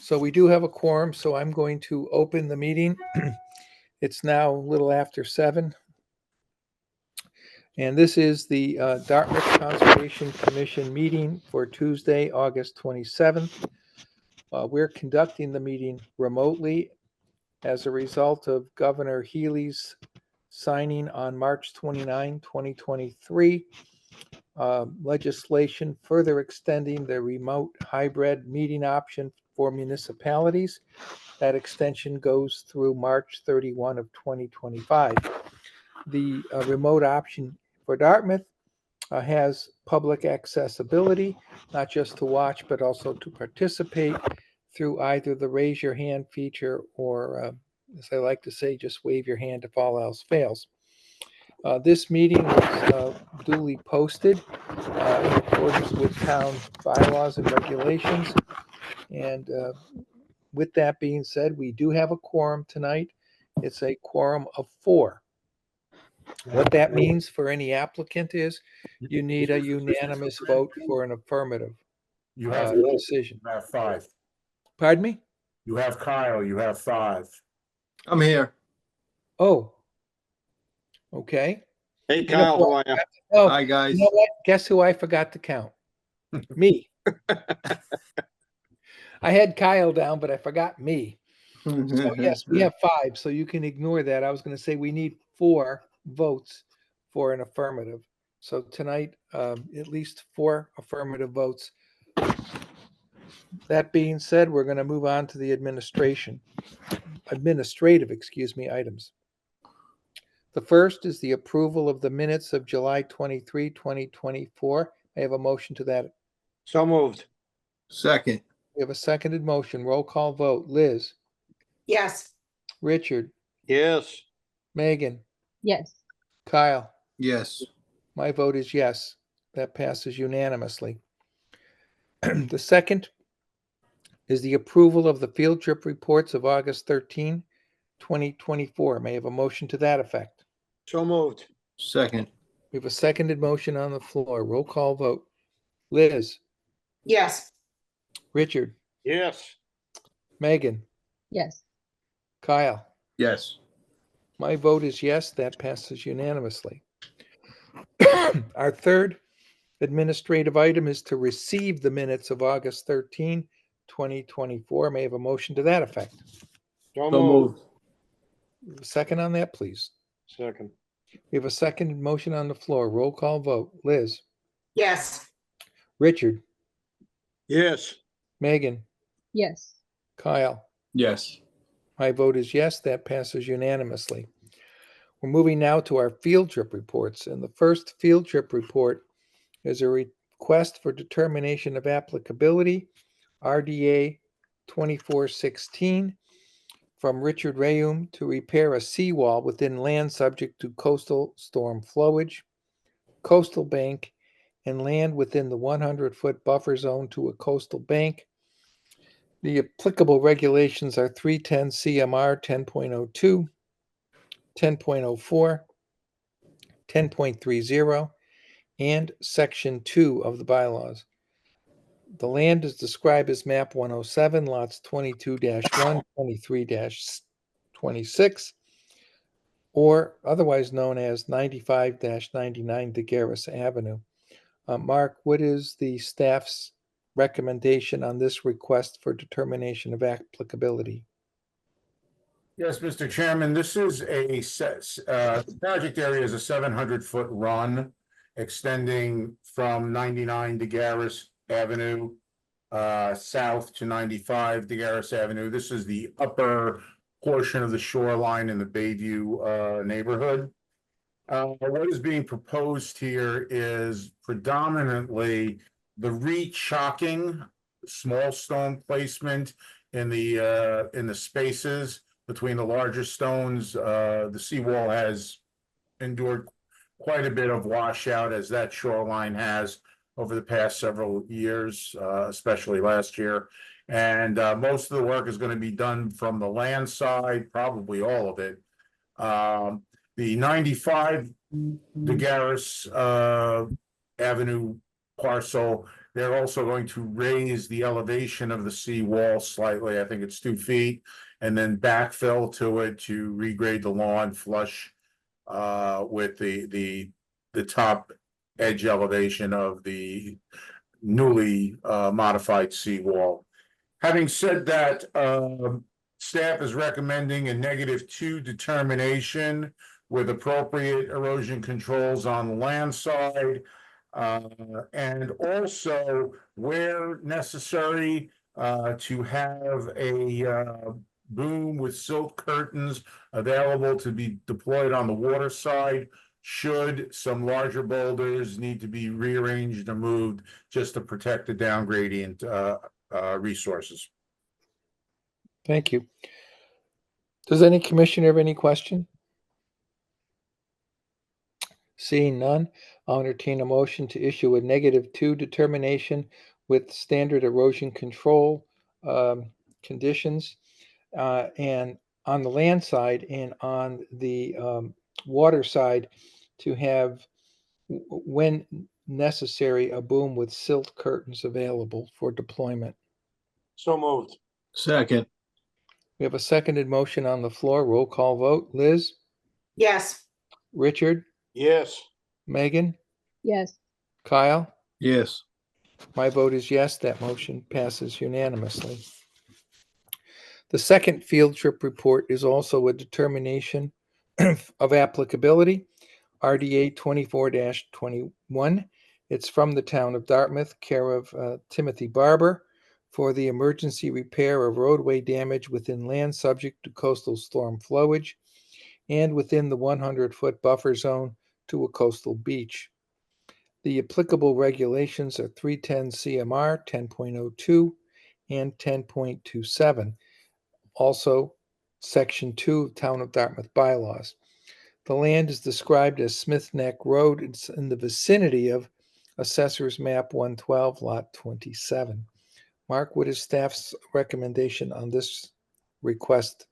So we do have a quorum, so I'm going to open the meeting. It's now a little after 7. And this is the Dartmouth Conservation Commission meeting for Tuesday, August 27th. We're conducting the meeting remotely as a result of Governor Healy's signing on March 29, 2023, legislation further extending the remote hybrid meeting option for municipalities. That extension goes through March 31 of 2025. The remote option for Dartmouth has public accessibility, not just to watch, but also to participate through either the raise your hand feature or, as I like to say, just wave your hand if all else fails. This meeting was duly posted in accordance with town bylaws and regulations. And with that being said, we do have a quorum tonight. It's a quorum of 4. What that means for any applicant is you need a unanimous vote for an affirmative You have decision. You have 5. Pardon me? You have Kyle. You have 5. I'm here. Oh, okay. Hey, You know Kyle, how what? are you? Oh, Hi, guys. you know what? Guess who I forgot to count? Me. I had Kyle down, but I forgot me. So yes, we have 5, so you can ignore that. I was going to say we need 4 votes for an affirmative. So tonight, at least 4 affirmative votes. That being said, we're going to move on to the administrative, items. The first is the approval of the minutes of July 23, 2024. I have a motion to that. So moved. Second. We have a seconded motion. Roll call vote. Liz, Yes. Richard, Yes. Megan, Yes. Kyle. Yes. My vote is yes. That passes unanimously. The second is the approval of the field trip reports of August 13, 2024. May I have a motion to that effect? So moved. Second. We have a seconded motion on the floor. Roll call vote. Liz, Yes. Richard, Yes. Megan, Yes. Kyle. Yes. My vote is yes. That passes unanimously. Our third administrative item is to receive the minutes of August 13, 2024. May I have a motion to that effect? So So moved. moved. A second on that, please. Second. We have a second motion on the floor. Roll call vote. Liz, Yes. Richard, Yes. Megan, Yes. Kyle. Yes. My vote is yes. That passes unanimously. We're moving now to our field trip reports. And the first field trip report is a request for determination of applicability, RDA 2416, from Richard Rayum to repair a seawall within land subject to coastal storm flowage, coastal bank, and land within the 100-foot buffer zone to a coastal bank. The applicable regulations are 310 CMR 10.02, 10.04, 10.30, and Section 2 of the bylaws. The land is described as map 107, lots 22-1, 23-26, or otherwise known as 95-99 DeGarris Avenue. Mark, what is the staff's recommendation on this request for determination of applicability? Yes, Mr. Chairman, this is the project area is a 700-foot run extending from 99 DeGarris Avenue south to 95 DeGarris Avenue. This is the upper portion of the shoreline in the Bayview neighborhood. What is being proposed here is predominantly the re-chalking, small stone placement in the spaces between the larger stones. The seawall has endured quite a bit of washout, as that shoreline has over the past several years, especially last year. And most of the work is going to be done from the land side, probably all of it. The 95 DeGarris Avenue parcel They're also going to raise the elevation of the seawall slightly. I think it's 2 feet. And then backfill to it to regrade the lawn flush with the top edge elevation of the newly modified seawall. Having said that, staff is recommending a -2 determination with appropriate erosion controls on the land side. And also, where necessary, to have a boom with silk curtains available to be deployed on the water side, should some larger boulders need to be rearranged or moved just to protect the down gradient resources. Thank you. Does any commissioner have any question? Seeing none, I'll entertain a motion to issue a -2 determination with standard erosion control conditions, and on the land side and on the water side to have, when necessary, a boom with silt curtains available for deployment. So moved. Second. We have a seconded motion on the floor. Roll call vote. Liz? Yes. Richard? Yes. Megan? Yes. Kyle? Yes. My vote is yes. That motion passes unanimously. The second field trip report is also a determination of applicability, RDA 24-21. It's from the town of Dartmouth, care of Timothy Barber, for the emergency repair of roadway damage within land subject to coastal storm flowage and within the 100-foot buffer zone to a coastal beach. The applicable regulations are 310 CMR 10.02 and 10.27. Also, Section 2 of Town of Dartmouth bylaws. The land is described as Smith Neck Road. It's in the vicinity of Assessor's Map 112, Lot 27. Mark, what is staff's recommendation on this request?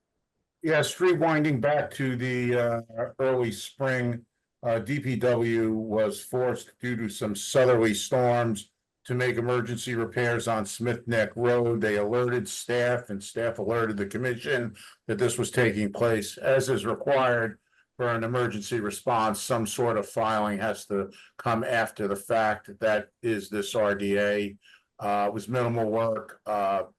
Yes, rewinding back to the early spring, DPW was forced due to some southerly storms to make emergency repairs on Smith Neck Road. They alerted staff and staff alerted the commission that this was taking place. As is required for an emergency response, some sort of filing has to come after the fact. That is this RDA. It was minimal work,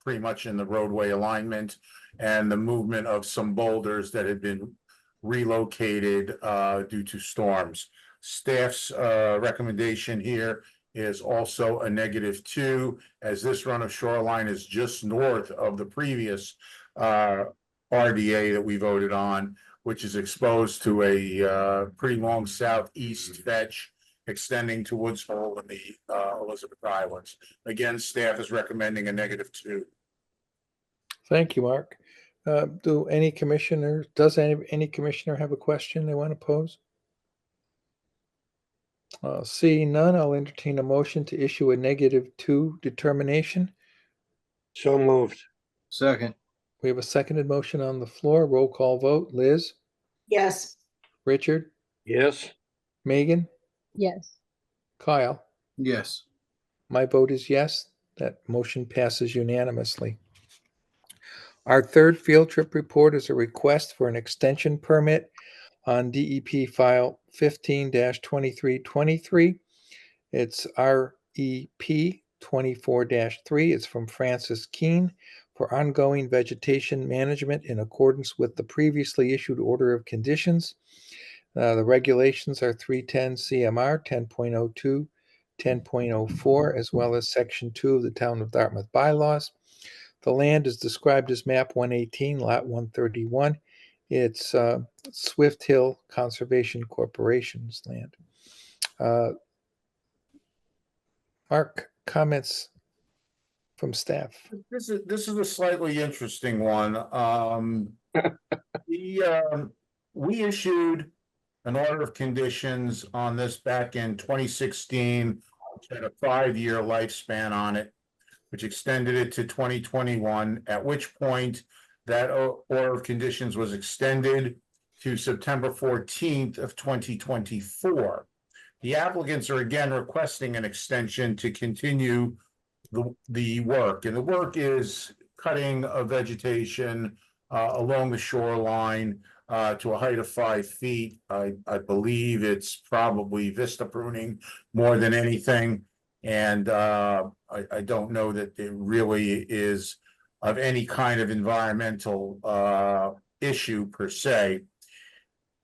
pretty much in the roadway alignment and the movement of some boulders that had been relocated due to storms. Staff's recommendation here is also a -2, as this run of shoreline is just north of the previous RDA that we voted on, which is exposed to a pretty long southeast fetch extending to Woods Hole in the Elizabeth Islands. Again, staff is recommending a -2. Thank you, Mark. Does any commissioner have a question they want to pose? Seeing none, I'll entertain a motion to issue a -2 determination. So moved. Second. We have a seconded motion on the floor. Roll call vote. Liz? Yes. Richard? Yes. Megan? Yes. Kyle? Yes. My vote is yes. That motion passes unanimously. Our third field trip report is a request for an extension permit on DEP file 15-2323. It's REP 24-3. It's from Francis Keene for ongoing vegetation management in accordance with the previously issued order of conditions. The regulations are 310 CMR 10.02, 10.04, as well as Section 2 of the Town of Dartmouth bylaws. The land is described as Map 118, Lot 131. It's Swift Hill Conservation Corporation's land. Mark, comments from staff? This is a slightly interesting one. We issued an order of conditions on this back in 2016, which had a 5-year lifespan on it, which extended it to 2021, at which point that order of conditions was extended to September 14th of 2024. The applicants are again requesting an extension to continue the work, and the work is cutting of vegetation along the shoreline to a height of 5 feet. I believe it's probably vista pruning more than anything. And I don't know that it really is of any kind of environmental issue per se.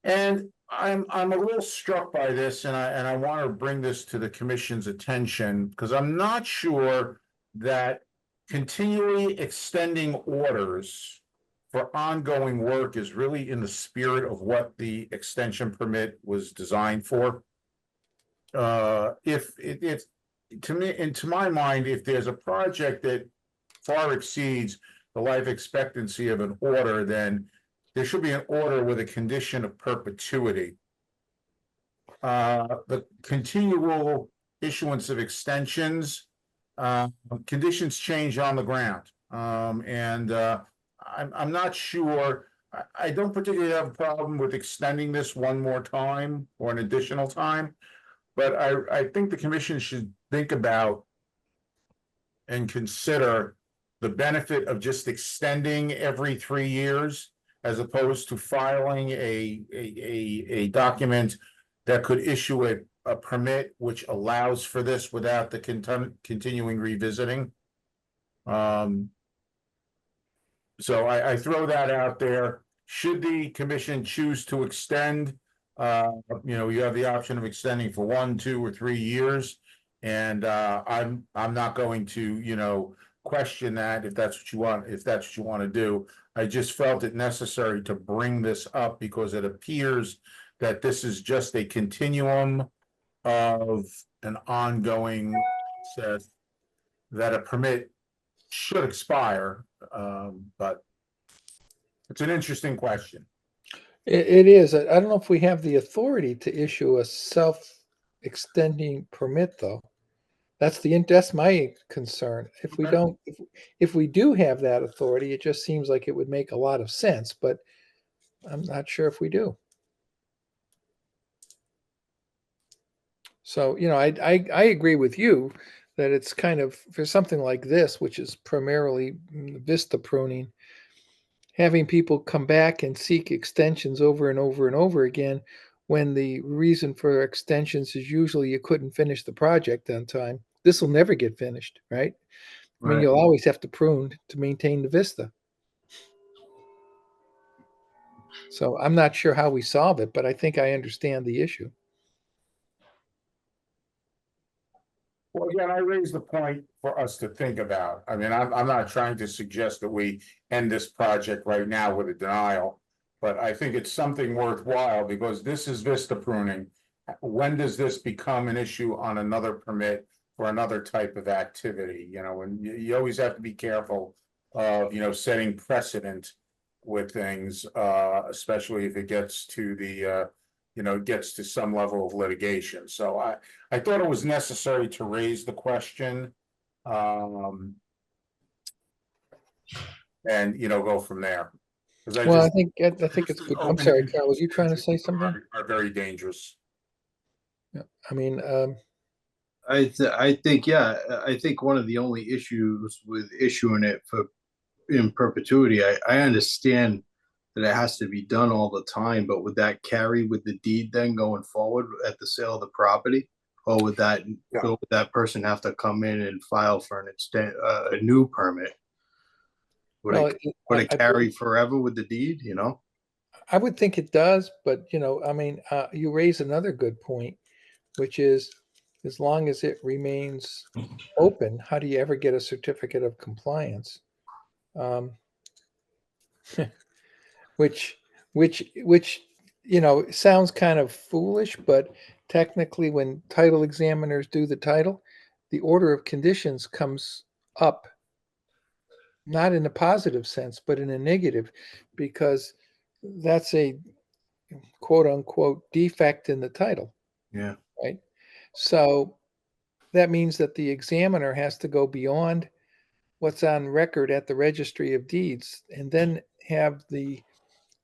And I'm a little struck by this, and I want to bring this to the commission's attention, because I'm not sure that continually extending orders for ongoing work is really in the spirit of what the extension permit was designed for. If to me, and to my mind, if there's a project that far exceeds the life expectancy of an order, then there should be an order with a condition of perpetuity. The continual issuance of extensions, conditions change on the ground. I'm not sure, I don't particularly have a problem with extending this one more time or an additional time. But I think the commission should think about and consider the benefit of just extending every 3 years, as opposed to filing a document that could issue a permit which allows for this without the continuing revisiting. So I throw that out there. Should the commission choose to extend, you have the option of extending for 1, 2, or 3 years. And I'm not going to, question that if that's what you want to do. I just felt it necessary to bring this up because it appears that this is just a continuum of an ongoing process that a permit should expire. But it's an interesting question. It is. I don't know if we have the authority to issue a self-extending permit, though. That's my concern. If we Okay. don't, if we do have that authority, it just seems like it would make a lot of sense, but I'm not sure if we do. So, I agree with you that it's kind of, for something like this, which is primarily vista pruning, having people come back and seek extensions over and over and over again, when the reason for extensions is usually you couldn't finish the project on time. This will never get finished, right? I mean, Right. you'll always have to prune to maintain the vista. So I'm not sure how we solve it, but I think I understand the issue. Well, again, I raised the point for us to think about. I mean, I'm not trying to suggest that we end this project right now with a denial. But I think it's something worthwhile because this is vista pruning. When does this become an issue on another permit for another type of activity? And you always have to be careful of, setting precedent with things, especially if it gets to gets to some level of litigation. So I thought it was necessary to raise the question. And, go from there. Well, I think it's good. I'm sorry, Carl, was you trying to say something? Are very dangerous. Yeah. I mean, I think one of the only issues with issuing it in perpetuity, I understand that it has to be done all the time, but would that carry with the deed then going forward at the sale of the property? Or would that person have to come in and file for a new permit? Would it carry forever with the deed, I would think it does, but I mean, you raise another good point, which is, as long as it remains open, how do you ever get a certificate of compliance? Which sounds kind of foolish, but technically when title examiners do the title, the order of conditions comes up, not in a positive sense, but in a negative, because that's a quote unquote defect in the title. Yeah. Right. So that means that the examiner has to go beyond what's on record at the registry of deeds and then have the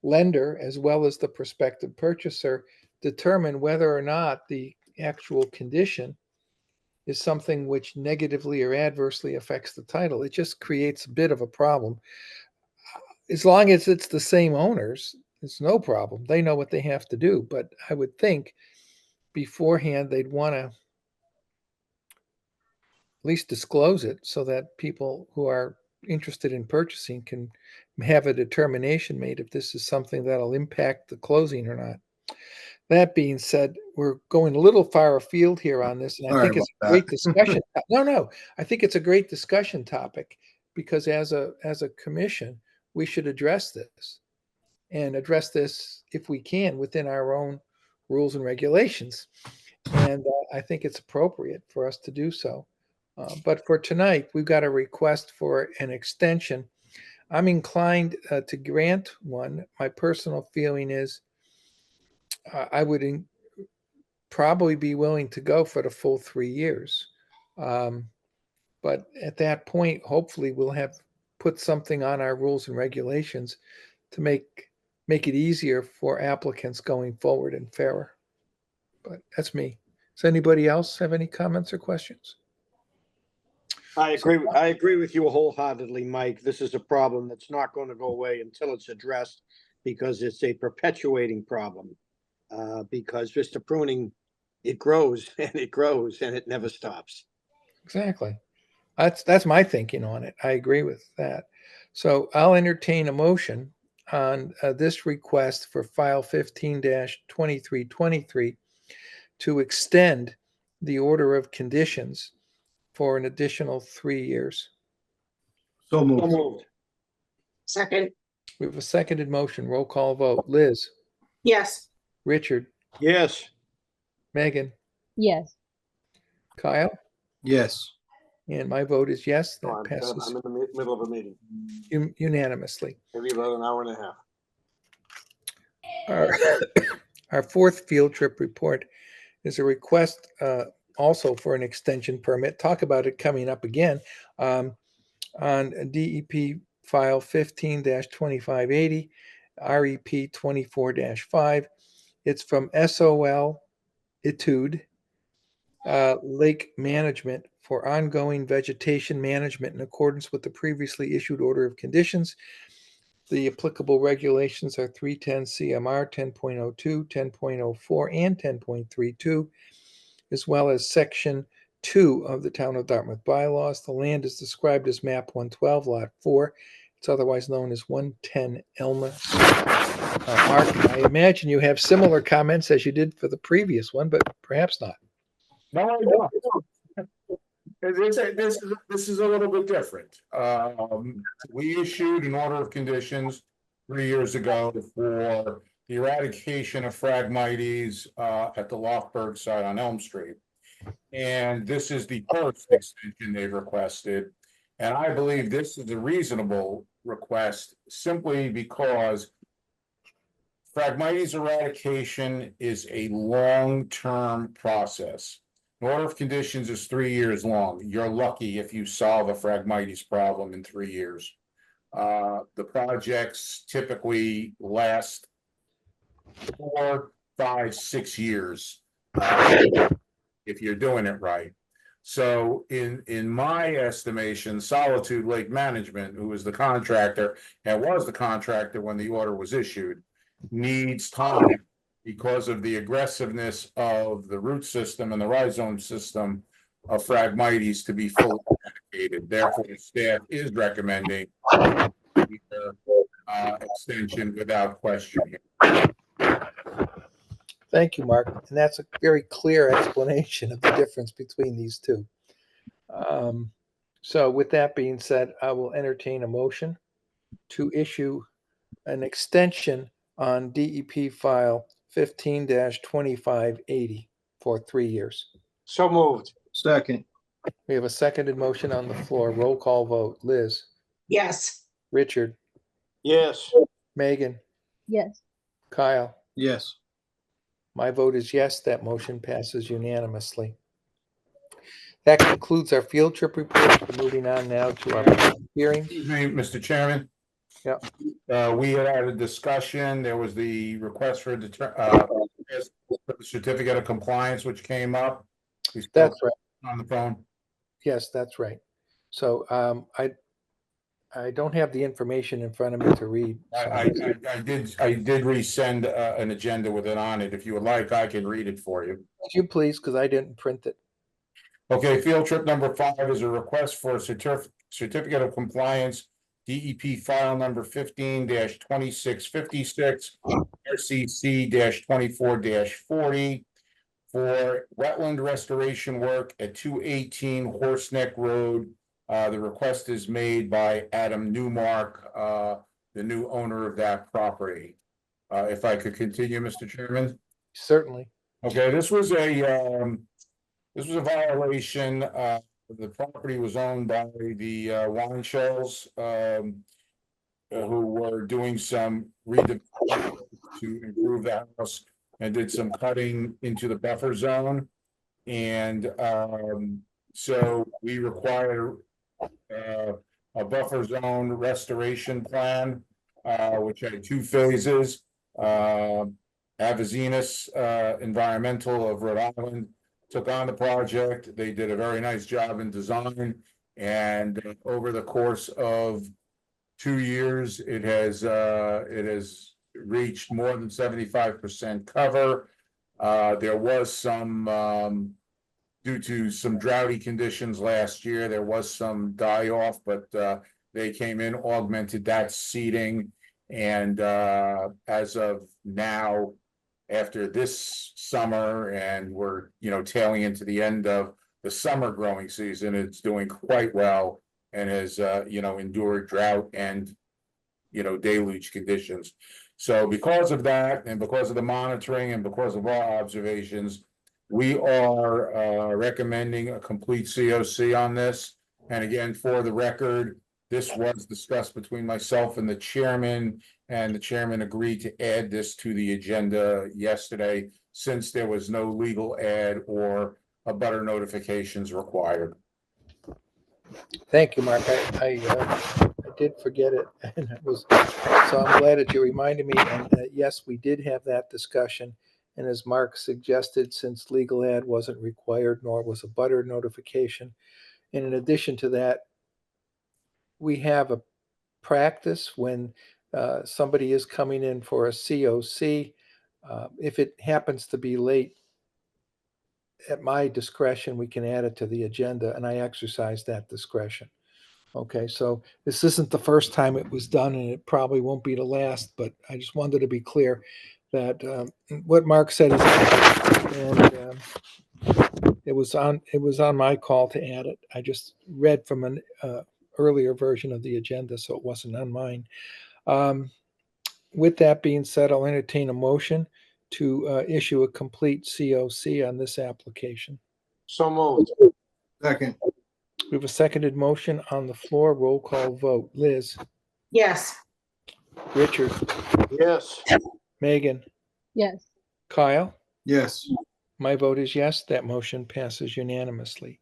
lender, as well as the prospective purchaser, determine whether or not the actual condition is something which negatively or adversely affects the title. It just creates a bit of a problem. As long as it's the same owners, it's no problem. They know what they have to do. But I would think beforehand they'd want to at least disclose it so that people who are interested in purchasing can have a determination made if this is something that'll impact the closing or not. That being said, we're going a little far afield here on this, and I Sorry think it's a about great that. discussion. No, I think it's a great discussion topic because as a commission, we should address this and address this if we can within our own rules and regulations. And I think it's appropriate for us to do so. But for tonight, we've got a request for an extension. I'm inclined to grant one. My personal feeling is I would probably be willing to go for the full 3 years. But at that point, hopefully we'll have put something on our rules and regulations to make it easier for applicants going forward and fairer. But that's me. Does anybody else have any comments or questions? I agree with you wholeheartedly, Mike. This is a problem that's not going to go away until it's addressed because it's a perpetuating problem. Because just the pruning, it grows and it grows and it never stops. Exactly. That's my thinking on it. I agree with that. So I'll entertain a motion on this request for file 15-2323 to extend the order of conditions for an additional 3 years. So So moved. moved. Second. We have a seconded motion. Roll call vote. Liz, Yes. Richard, Yes. Megan, Yes. Kyle, Yes. and my vote is yes. No, That I'm passes in the middle of a meeting, unanimously. maybe about an hour and a half. Our fourth field trip report is a request also for an extension permit. Talk about it coming up again on DEP file 15-2580, REP 24-5. It's from SOL Etude Lake Management for ongoing vegetation management in accordance with the previously issued order of conditions. The applicable regulations are 310 CMR 10.02, 10.04, and 10.32, as well as Section 2 of the Town of Dartmouth bylaws. The land is described as map 112, lot 4. It's otherwise known as 110 Elma. Mark, I imagine you have similar comments as you did for the previous one, but perhaps not. No, I don't. This is a little bit different. We issued an order of conditions 3 years ago for the eradication of Phragmites at the Lochberg site on Elm Street. And this is the first extension they've requested. And I believe this is a reasonable request simply because Phragmites eradication is a long-term process. An order of conditions is 3 years long. You're lucky if you solve a Phragmites problem in 3 years. The projects typically last 4, 5, 6 years if you're doing it right. So in my estimation, Solitude Lake Management, who is the contractor and was the contractor when the order was issued, needs time because of the aggressiveness of the root system and the rhizome system of Phragmites to be fully eradicated. Therefore, the staff is recommending extension without question. Thank you, Mark. And that's a very clear explanation of the difference between these two. So with that being said, I will entertain a motion to issue an extension on DEP file 15-2580 for 3 years. So moved. Second. We have a seconded motion on the floor. Roll call vote. Liz, Yes. Richard, Yes. Megan, Yes. Kyle. Yes. My vote is yes. That motion passes unanimously. That concludes our field trip report. We're moving on now to our public hearing. Excuse me, Mr. Chairman. Yeah. We had a discussion. There was the request for for the certificate of compliance, which came up. We spoke That's right. on the phone. Yes, that's right. So I don't have the information in front of me to read. so- I did resend an agenda with it on it. If you would like, I can read it for you. Would you please, because I didn't print it. Okay, field trip number 5 is a request for a certificate of compliance, DEP file number 15-2656, RCC 24-40 for wetland restoration work at 218 Horseneck Road. The request is made by Adam Newmark, the new owner of that property. If I could continue, Mr. Chairman? Certainly. Okay, this was a violation. The property was owned by the wine shells, who were doing some redevelopment to improve the house and did some cutting into the buffer zone. And so we require a buffer zone restoration plan, which had 2 phases. Avazinus Environmental of Rhode Island took on the project. They did a very nice job in design, and over the course of 2 years, it has reached more than 75% cover. There was some due to some droughty conditions last year, there was some die off, but they came in, augmented that seeding, and as of now, after this summer, and we're tailing into the end of the summer growing season, it's doing quite well and has endured drought and deluge conditions. So because of that, and because of the monitoring, and because of our observations, we are recommending a complete COC on this. And again, for the record, this was discussed between myself and the chairman agreed to add this to the agenda yesterday, since there was no legal ad or a butter notifications required. Thank you, Mark. I did forget it, and it was, so I'm glad that you reminded me. And yes, we did have that discussion. And as Mark suggested, since legal ad wasn't required, nor was a butter notification, and in addition to that, we have a practice when somebody is coming in for a COC. If it happens to be late, at my discretion, we can add it to the agenda, and I exercise that discretion. Okay, so this isn't the first time it was done, and it probably won't be the last, but I just wanted to be clear that what Mark said is, and it was on my call to add it. I just read from an earlier version of the agenda, so it wasn't on mine. With that being said, I'll entertain a motion to issue a complete COC on this application. So moved. Second, We have a seconded motion on the floor. Roll call vote. Liz, Yes. Richard, Yes. Megan, Yes. Kyle. yes. My vote is yes. That motion passes unanimously.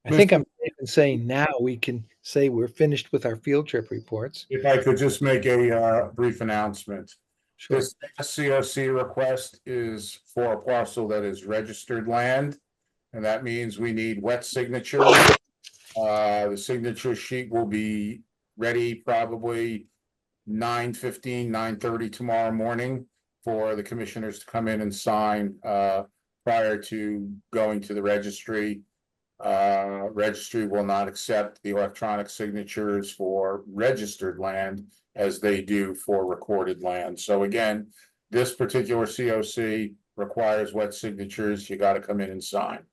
I think I'm safe in saying now we can say we're finished with our field trip reports. If I could just make a brief announcement. Sure. This COC request is for a parcel that is registered land, and that means we need wet signatures. The signature sheet will be ready probably 9:15, 9:30 tomorrow morning for the commissioners to come in and sign prior to going to the registry. Registry will not accept the electronic signatures for registered land as they do for recorded land. So again, this particular COC requires wet signatures. You got to come in and sign.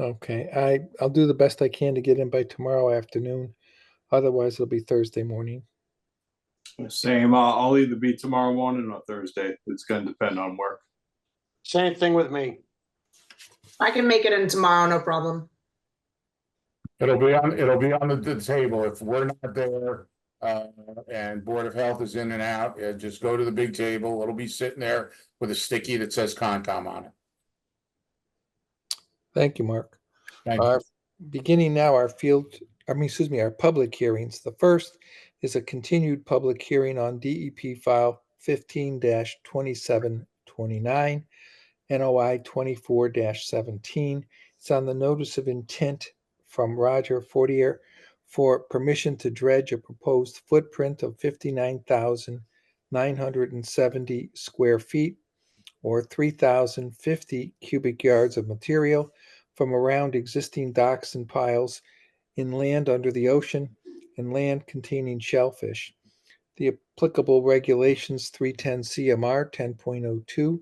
Okay, I'll do the best I can to get in by tomorrow afternoon. Otherwise, it'll be Thursday morning. Same. I'll either be tomorrow morning or Thursday. It's going to depend on work. Same thing with me. I can make it in tomorrow, no problem. It'll be on the table. If we're not there, and Board of Health is in and out, just go to the big table. It'll be sitting there with a sticky that says Concom on it. Thank you, Mark. Thank you. Our beginning now, our public hearings. The first is a continued public hearing on DEP file 15-2712. 2729, NOI 24-17. It's on the notice of intent from Roger Fortier for permission to dredge a proposed footprint of 59,970 square feet or 3,050 cubic yards of material from around existing docks and piles in land under the ocean and land containing shellfish. The applicable regulations 310 CMR 10.02,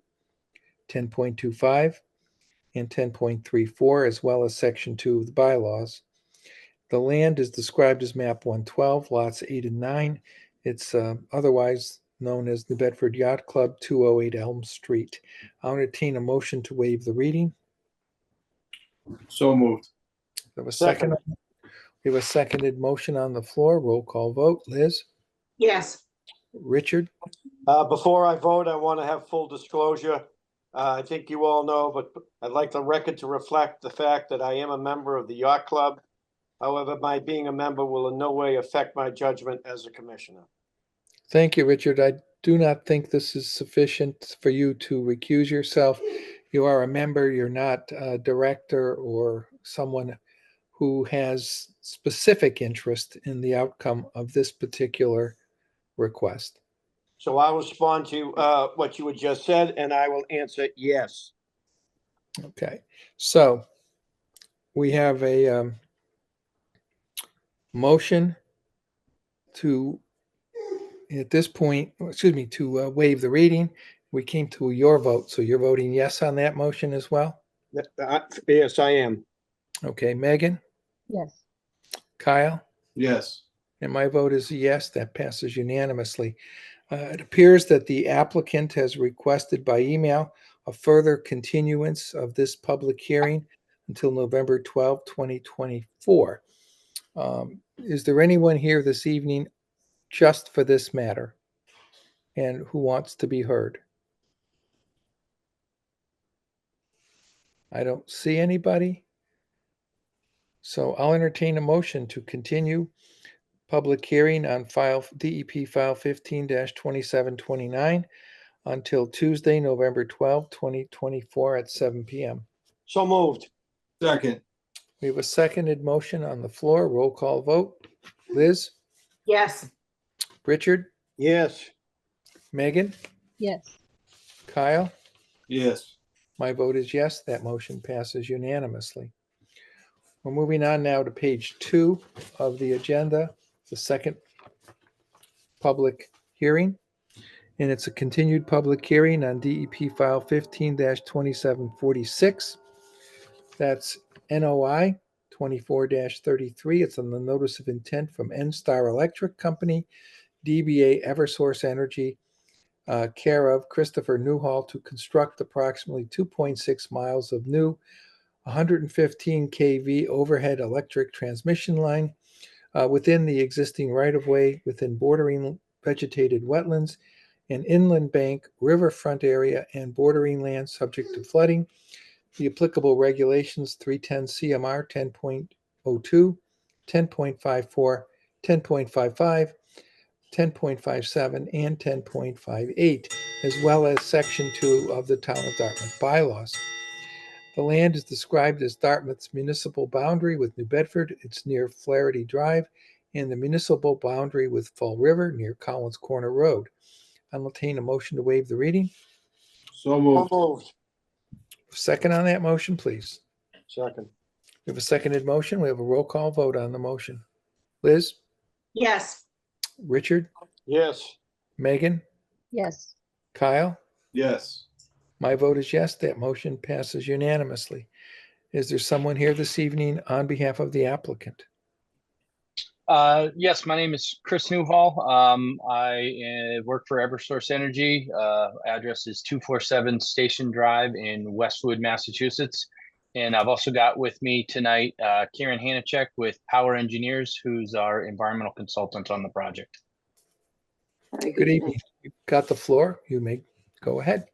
10.25, and 10.34, as well as Section 2 of the bylaws. The land is described as map 112, lots 8 and 9. It's otherwise known as New Bedford Yacht Club, 208 Elm Street. I'll entertain a motion to waive the reading. So moved. We have a second. We have a seconded motion on the floor. Roll call vote. Liz? Yes. Richard? Before I vote, I want to have full disclosure. I think you all know, but I'd like the record to reflect the fact that I am a member of the Yacht Club. However, my being a member will in no way affect my judgment as a commissioner. Thank you, Richard. I do not think this is sufficient for you to recuse yourself. You are a member. You're not a director or someone who has specific interest in the outcome of this particular request. So I'll respond to what you had just said, and I will answer yes. Okay, so we have a motion to, at this point, to waive the reading. We came to your vote, so you're voting yes on that motion as well? Yes, I am. Okay, Megan, Yes. Kyle, Yes. and my vote is yes. That passes unanimously. It appears that the applicant has requested by email a further continuance of this public hearing until November 12, 2024. Is there anyone here this evening just for this matter and who wants to be heard? I don't see anybody. So I'll entertain a motion to continue public hearing on DEP file 15-2729 until Tuesday, November 12, 2024 at 7 p.m. So moved. Second. We have a seconded motion on the floor. Roll call vote. Liz? Yes. Richard? Yes. Megan? Yes. Kyle? Yes. My vote is yes. That motion passes unanimously. We're moving on now to page 2 of the agenda, the second public hearing. And it's a continued public hearing on DEP file 15-2746. That's NOI 24-33. It's on the notice of intent from NStar Electric Company, DBA Eversource Energy, care of Christopher Newhall, to construct approximately 2.6 miles of new 115 kV overhead electric transmission line within the existing right-of-way within bordering vegetated wetlands and inland bank, riverfront area, and bordering land subject to flooding. The applicable regulations 310 CMR 10.02, 10.54, 10.55, 10.57, and 10.58, as well as Section 2 of the Town of Dartmouth bylaws. The land is described as Dartmouth's municipal boundary with New Bedford. It's near Flaherty Drive, and the municipal boundary with Fall River near Collins Corner Road. I'll entertain a motion to waive the reading. So So moved. moved. Second on that motion, please. Second. We have a seconded motion. We have a roll call vote on the motion. Liz? Yes. Richard? Yes. Megan? Yes. Kyle? Yes. My vote is yes. That motion passes unanimously. Is there someone here this evening on behalf of the applicant? Yes, my name is Chris Newhall. I work for Eversource Energy. Address is 247 Station Drive in Westwood, Massachusetts. And I've also got with me tonight Karen Hanachek with Power Engineers, who's our environmental consultant on the project. Good evening. You've got the floor. You may go ahead.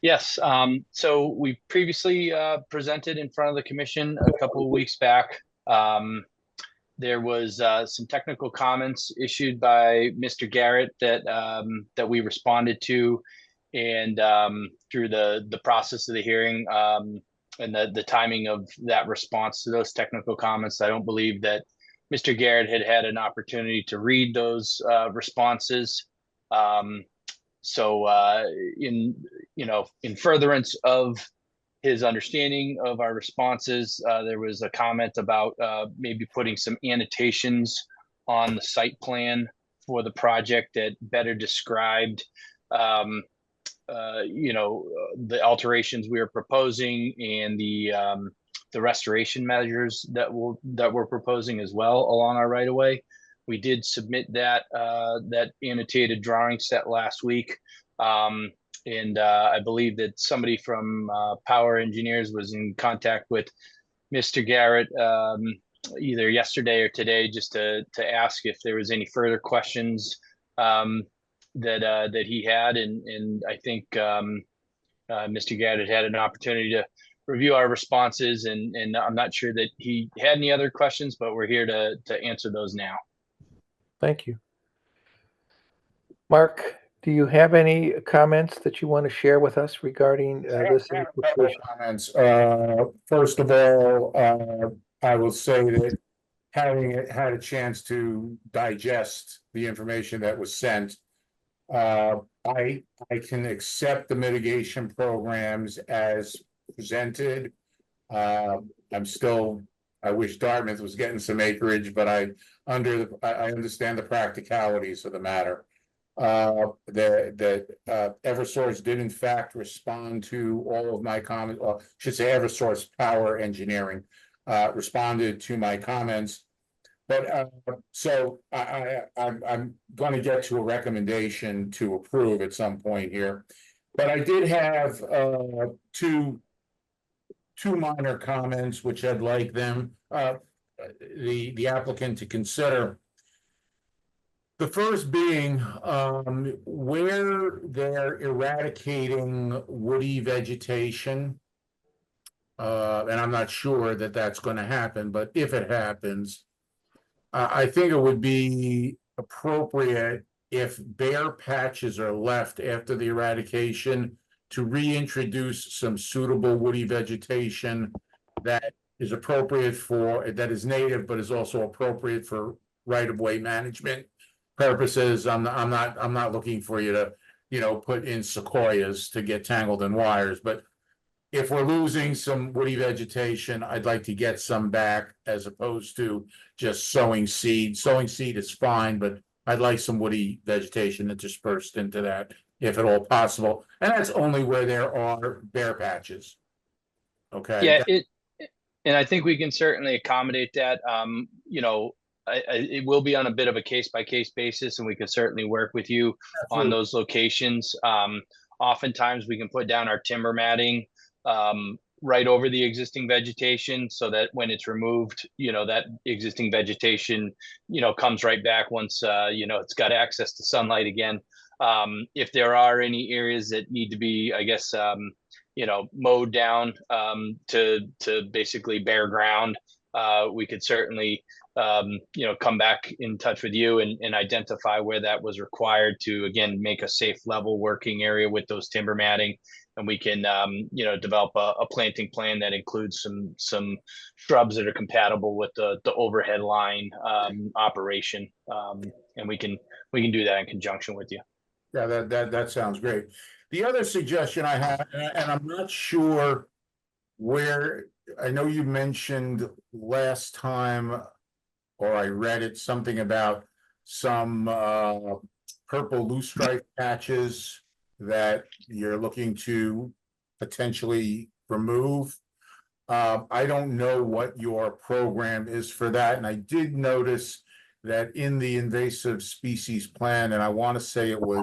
Yes, so we previously presented in front of the commission a couple of weeks back. There was some technical comments issued by Mr. Garrett that we responded to, and through the process of the hearing, and the timing of that response to those technical comments, I don't believe that Mr. Garrett had an opportunity to read those responses. So in furtherance of his understanding of our responses, there was a comment about maybe putting some annotations on the site plan for the project that better described the alterations we are proposing and the restoration measures that we're proposing as well along our right of way. We did submit that annotated drawing set last week. And I believe that somebody from Power Engineers was in contact with Mr. Garrett either yesterday or today, just to ask if there was any further questions that he had. And I think Mr. Garrett had an opportunity to review our responses, and I'm not sure that he had any other questions, but we're here to answer those now. Thank you. Mark, do you have any comments that you want to share with us regarding this I have a couple of application? comments. First of all, I will say that having had a chance to digest the information that was sent, I can accept the mitigation programs as presented. I wish Dartmouth was getting some acreage, but I understand the practicalities of the matter. Eversource did in fact respond to all of my comments, or I should say Eversource Power Engineering responded to my comments. But so I'm going to get to a recommendation to approve at some point here. But I did have two minor comments which I'd like the applicant to consider. The first being where they're eradicating woody vegetation, and I'm not sure that that's going to happen, but if it happens, I think it would be appropriate if bare patches are left after the eradication to reintroduce some suitable woody vegetation that is appropriate that is native, but is also appropriate for right-of-way management purposes. I'm not looking for you to, put in sequoias to get tangled in wires, but if we're losing some woody vegetation, I'd like to get some back as opposed to just sowing seed. Sowing seed is fine, but I'd like some woody vegetation interspersed into that, if at all possible. And that's only where there are bare patches. Okay. Yeah, and I think we can certainly accommodate that. It will be on a bit of a case-by-case basis, and we can certainly work with you on those locations. Oftentimes we can put down our timber matting right over the existing vegetation, so that when it's removed, that existing vegetation, comes right back once, it's got access to sunlight again. If there are any areas that need to be, I guess, mowed down to basically bare ground, we could certainly, come back in touch with you and identify where that was required to, again, make a safe level working area with those timber matting. And we can, develop a planting plan that includes some shrubs that are compatible with the overhead line operation. And we can do that in conjunction with you. Yeah, that sounds great. The other suggestion I have, and I'm not sure where, I know you mentioned last time, or I read it, something about some purple loosestrife patches that you're looking to potentially remove. I don't know what your program is for that, and I did notice that in the invasive species plan, and I want to say it was,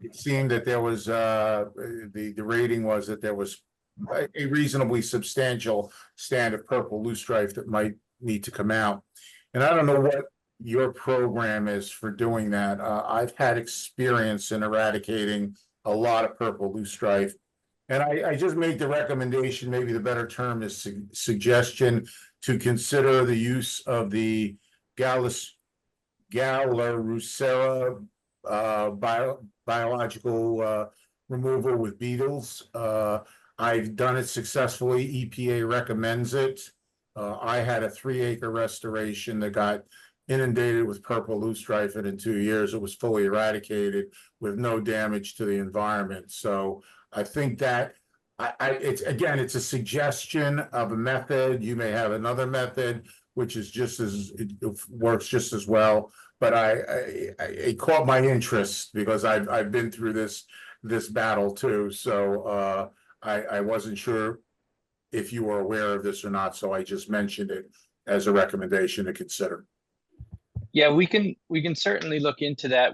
it seemed that there was the rating was that there was a reasonably substantial stand of purple loosestrife that might need to come out. And I don't know what your program is for doing that. I've had experience in eradicating a lot of purple loosestrife. And I just made the recommendation, maybe the better term is suggestion, to consider the use of the Galarusera biological removal with beetles. I've done it successfully. EPA recommends it. I had a 3-acre restoration that got inundated with purple loosestrife, and in 2 years it was fully eradicated with no damage to the environment. So I think that it's a suggestion of a method. You may have another method which is it works just as well. But it caught my interest because I've been through this battle too. So I wasn't sure if you were aware of this or not, so I just mentioned it as a recommendation to consider. Yeah, we can certainly look into that.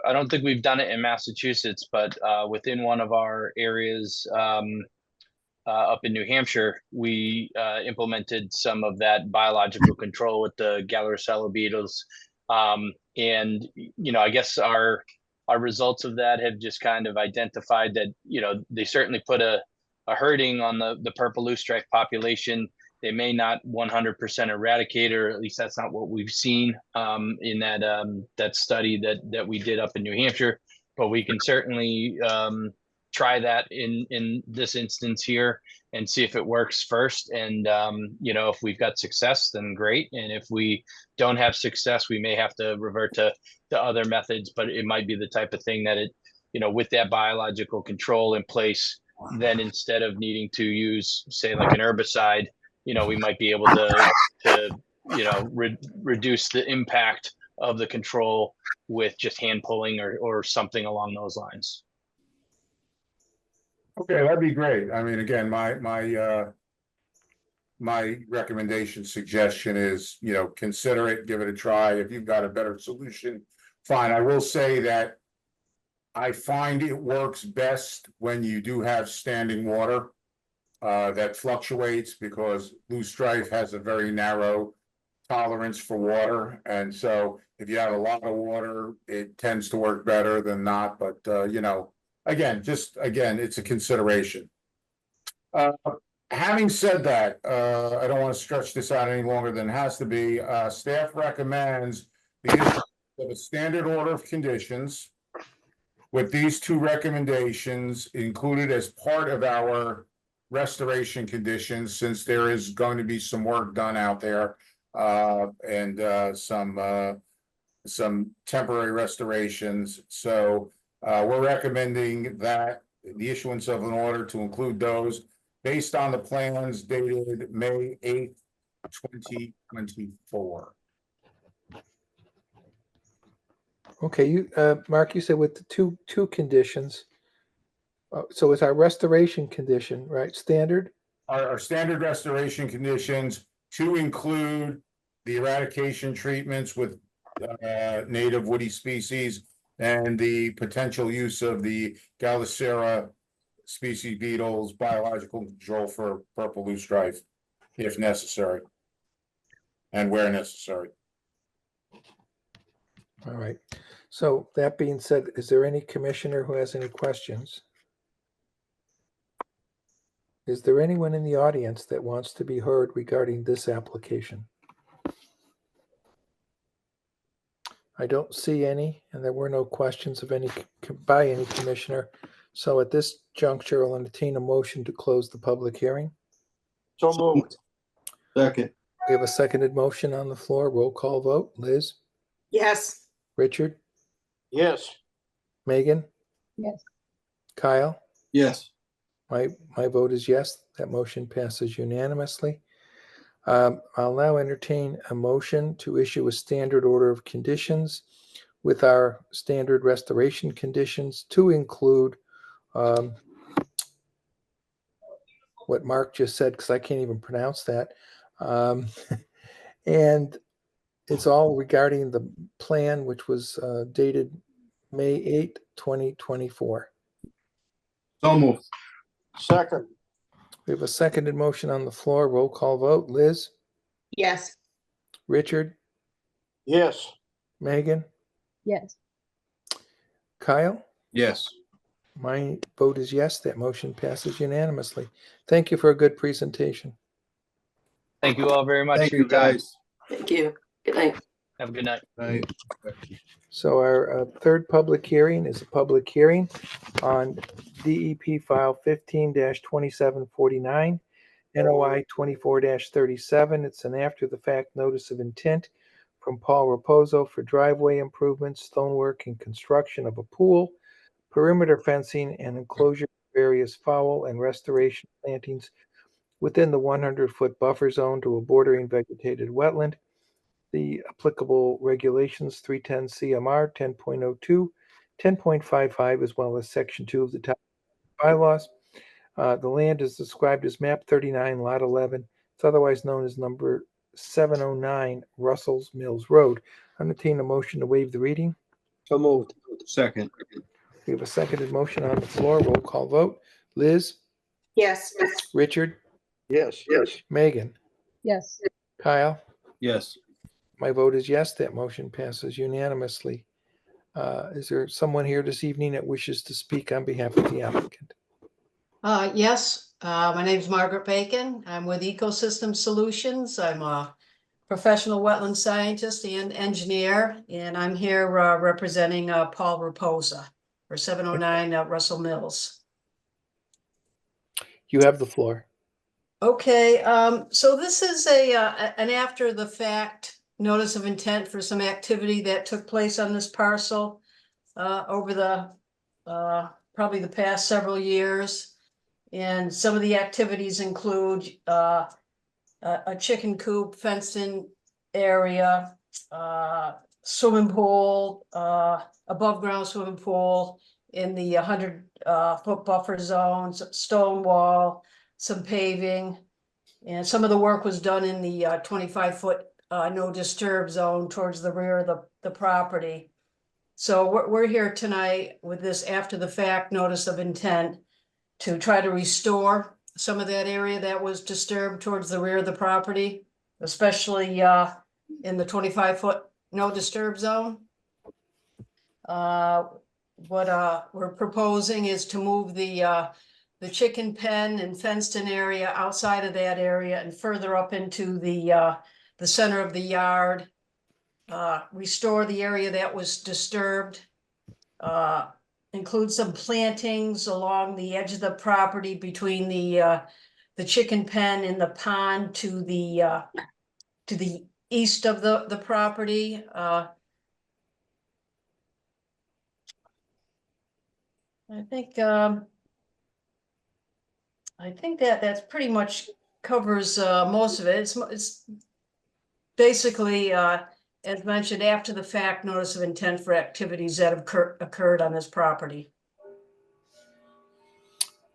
I don't think we've done it in Massachusetts, but within one of our areas up in New Hampshire, we implemented some of that biological control with the Galaricella beetles. And I guess our results of that have just kind of identified that they certainly put a hurting on the purple loosestrife population. They may not 100% eradicate, or at least that's not what we've seen in that study that we did up in New Hampshire. But we can certainly try that in this instance here and see if it works first. And if we've got success, then great. And if we don't have success, we may have to revert to other methods. But it might be the type of thing that with that biological control in place, then instead of needing to use, say, like an herbicide, we might be able to reduce the impact of the control with just hand pulling or something along those lines. Okay, that'd be great. I mean, again, my recommendation suggestion is, consider it, give it a try. If you've got a better solution, fine. I will say that I find it works best when you do have standing water that fluctuates, because loosestrife has a very narrow tolerance for water. And so if you have a lot of water, it tends to work better than not. But, again, it's a consideration. Having said that, I don't want to stretch this out any longer than it has to be. Staff recommends the issue of a standard order of conditions with these 2 recommendations included as part of our restoration conditions, since there is going to be some work done out there and some temporary restorations. So we're recommending that the issuance of an order to include those based on the plans dated May 8th, 2024. Okay, Mark, you said with the two conditions. So it's our restoration condition, right? Standard? Our standard restoration conditions to include the eradication treatments with native woody species and the potential use of the Galaricella species beetles biological control for purple loosestrife if necessary and where necessary. All right. So that being said, is there any commissioner who has any questions? Is there anyone in the audience that wants to be heard regarding this application? I don't see any, and there were no questions of by any commissioner. So at this juncture, I'll entertain a motion to close the public hearing. So moved. Second. We have a seconded motion on the floor. Roll call vote. Liz? Yes. Richard? Yes. Megan? Yes. Kyle? Yes. My vote is yes. That motion passes unanimously. I'll now entertain a motion to issue a standard order of conditions with our standard restoration conditions to include what Mark just said, because I can't even pronounce that. And it's all regarding the plan, which was dated May 8th, 2024. So moved. Second. We have a seconded motion on the floor. Roll call vote. Liz? Yes. Richard? Yes. Megan? Yes. Kyle? Yes. My vote is yes. That motion passes unanimously. Thank you for a good presentation. Thank you all very much Thank for you, your time. guys. Thank you. Good night. Have a good night. Night. So our third public hearing is a public hearing on DEP file 15-2749, NOI 24-37. It's an after-the-fact notice of intent from Paul Reposo for driveway improvements, stonework, and construction of a pool, perimeter fencing, and enclosure of various fowl and restoration plantings within the 100-foot buffer zone to a bordering vegetated wetland. The applicable regulations, 310 CMR 10.02, 10.55, as well as Section 2 of the town bylaws. The land is described as map 39, lot 11. It's otherwise known as number 709 Russell's Mills Road. Entertain a motion to waive the reading. So moved. Second, We have a seconded motion on the floor. Roll call vote. Liz, Yes. Richard, Yes. Megan, Yes. Kyle. yes. My vote is yes. That motion passes unanimously. Is there someone here this evening that wishes to speak on behalf of the applicant? Yes, my name is Margaret Bacon. I'm with Ecosystem Solutions. I'm a professional wetland scientist and engineer, and I'm here representing Paul Reposa for 709 Russell Mills. You have the floor. Okay, so this is an after the fact notice of intent for some activity that took place on this parcel over the probably the past several years. And some of the activities include a chicken coop, fenced in area, swimming pool, above ground swimming pool in the 100-foot buffer zones, stone wall, some paving. And some of the work was done in the 25-foot no disturb zone towards the rear of the property. So we're here tonight with this after the fact notice of intent to try to restore some of that area that was disturbed towards the rear of the property, especially in the 25-foot no disturb zone. What we're proposing is to move the chicken pen and fenced-in area outside of that area and further up into the center of the yard, restore the area that was disturbed, include some plantings along the edge of the property between the chicken pen and the pond to the east of the property. I think that's pretty much covers most of it. It's basically as mentioned, after the fact notice of intent for activities that have occurred on this property.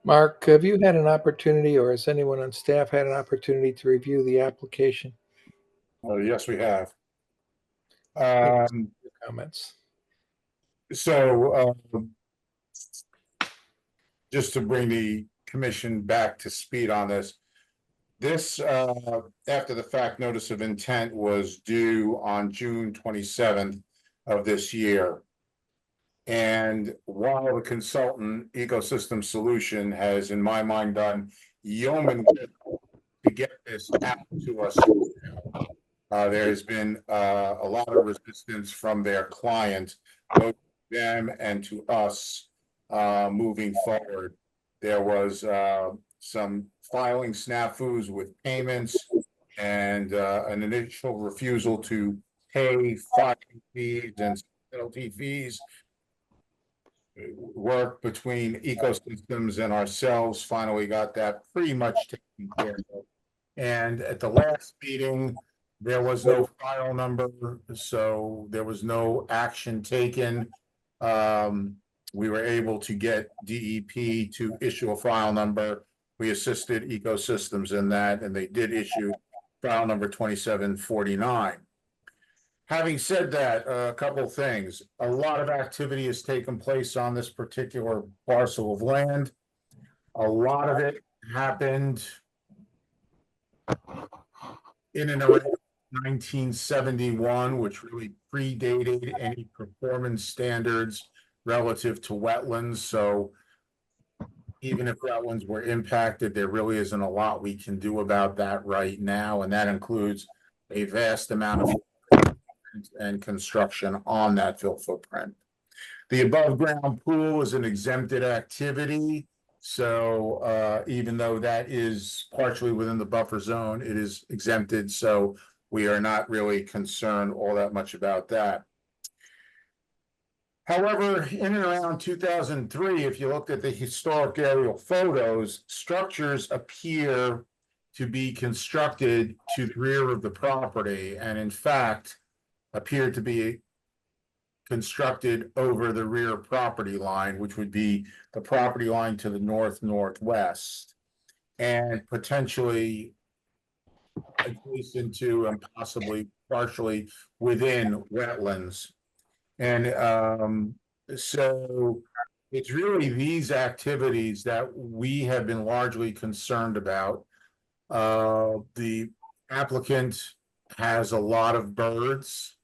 Mark, have you had an opportunity, or has anyone on staff had an opportunity to review the application? Yes, we have. Comments? So, just to bring the commission back to speed on this. This, after the fact notice of intent was due on June 27th of this year. And while the consultant Ecosystem Solution has, in my mind, done yeoman work to get this out to us, there has been a lot of resistance from their client, both them and to us, moving forward. There was some filing snafus with payments and an initial refusal to pay filing fees and penalty fees. Work between Ecosystems and ourselves finally got that pretty much taken care of. And at the last meeting, there was no file number, so there was no action taken. We were able to get DEP to issue a file number. We assisted Ecosystems in that, and they did issue file number 2749. Having said that, a couple things. A lot of activity has taken place on this particular parcel of land. A lot of it happened in and around 1971, which really predated any performance standards relative to wetlands. So even if wetlands were impacted, there really isn't a lot we can do about that right now. And that includes a vast amount of and construction on that fill footprint. The above ground pool is an exempted activity. So even though that is partially within the buffer zone, it is exempted. So we are not really concerned all that much about that. However, in and around 2003, if you looked at the historic aerial photos, structures appear to be constructed to the rear of the property, and in fact, appear to be constructed over the rear property line, which would be the property line to the northwest, and potentially adjacent to and possibly partially within wetlands. And so it's really these activities that we have been largely concerned about. The applicant has a lot of birds.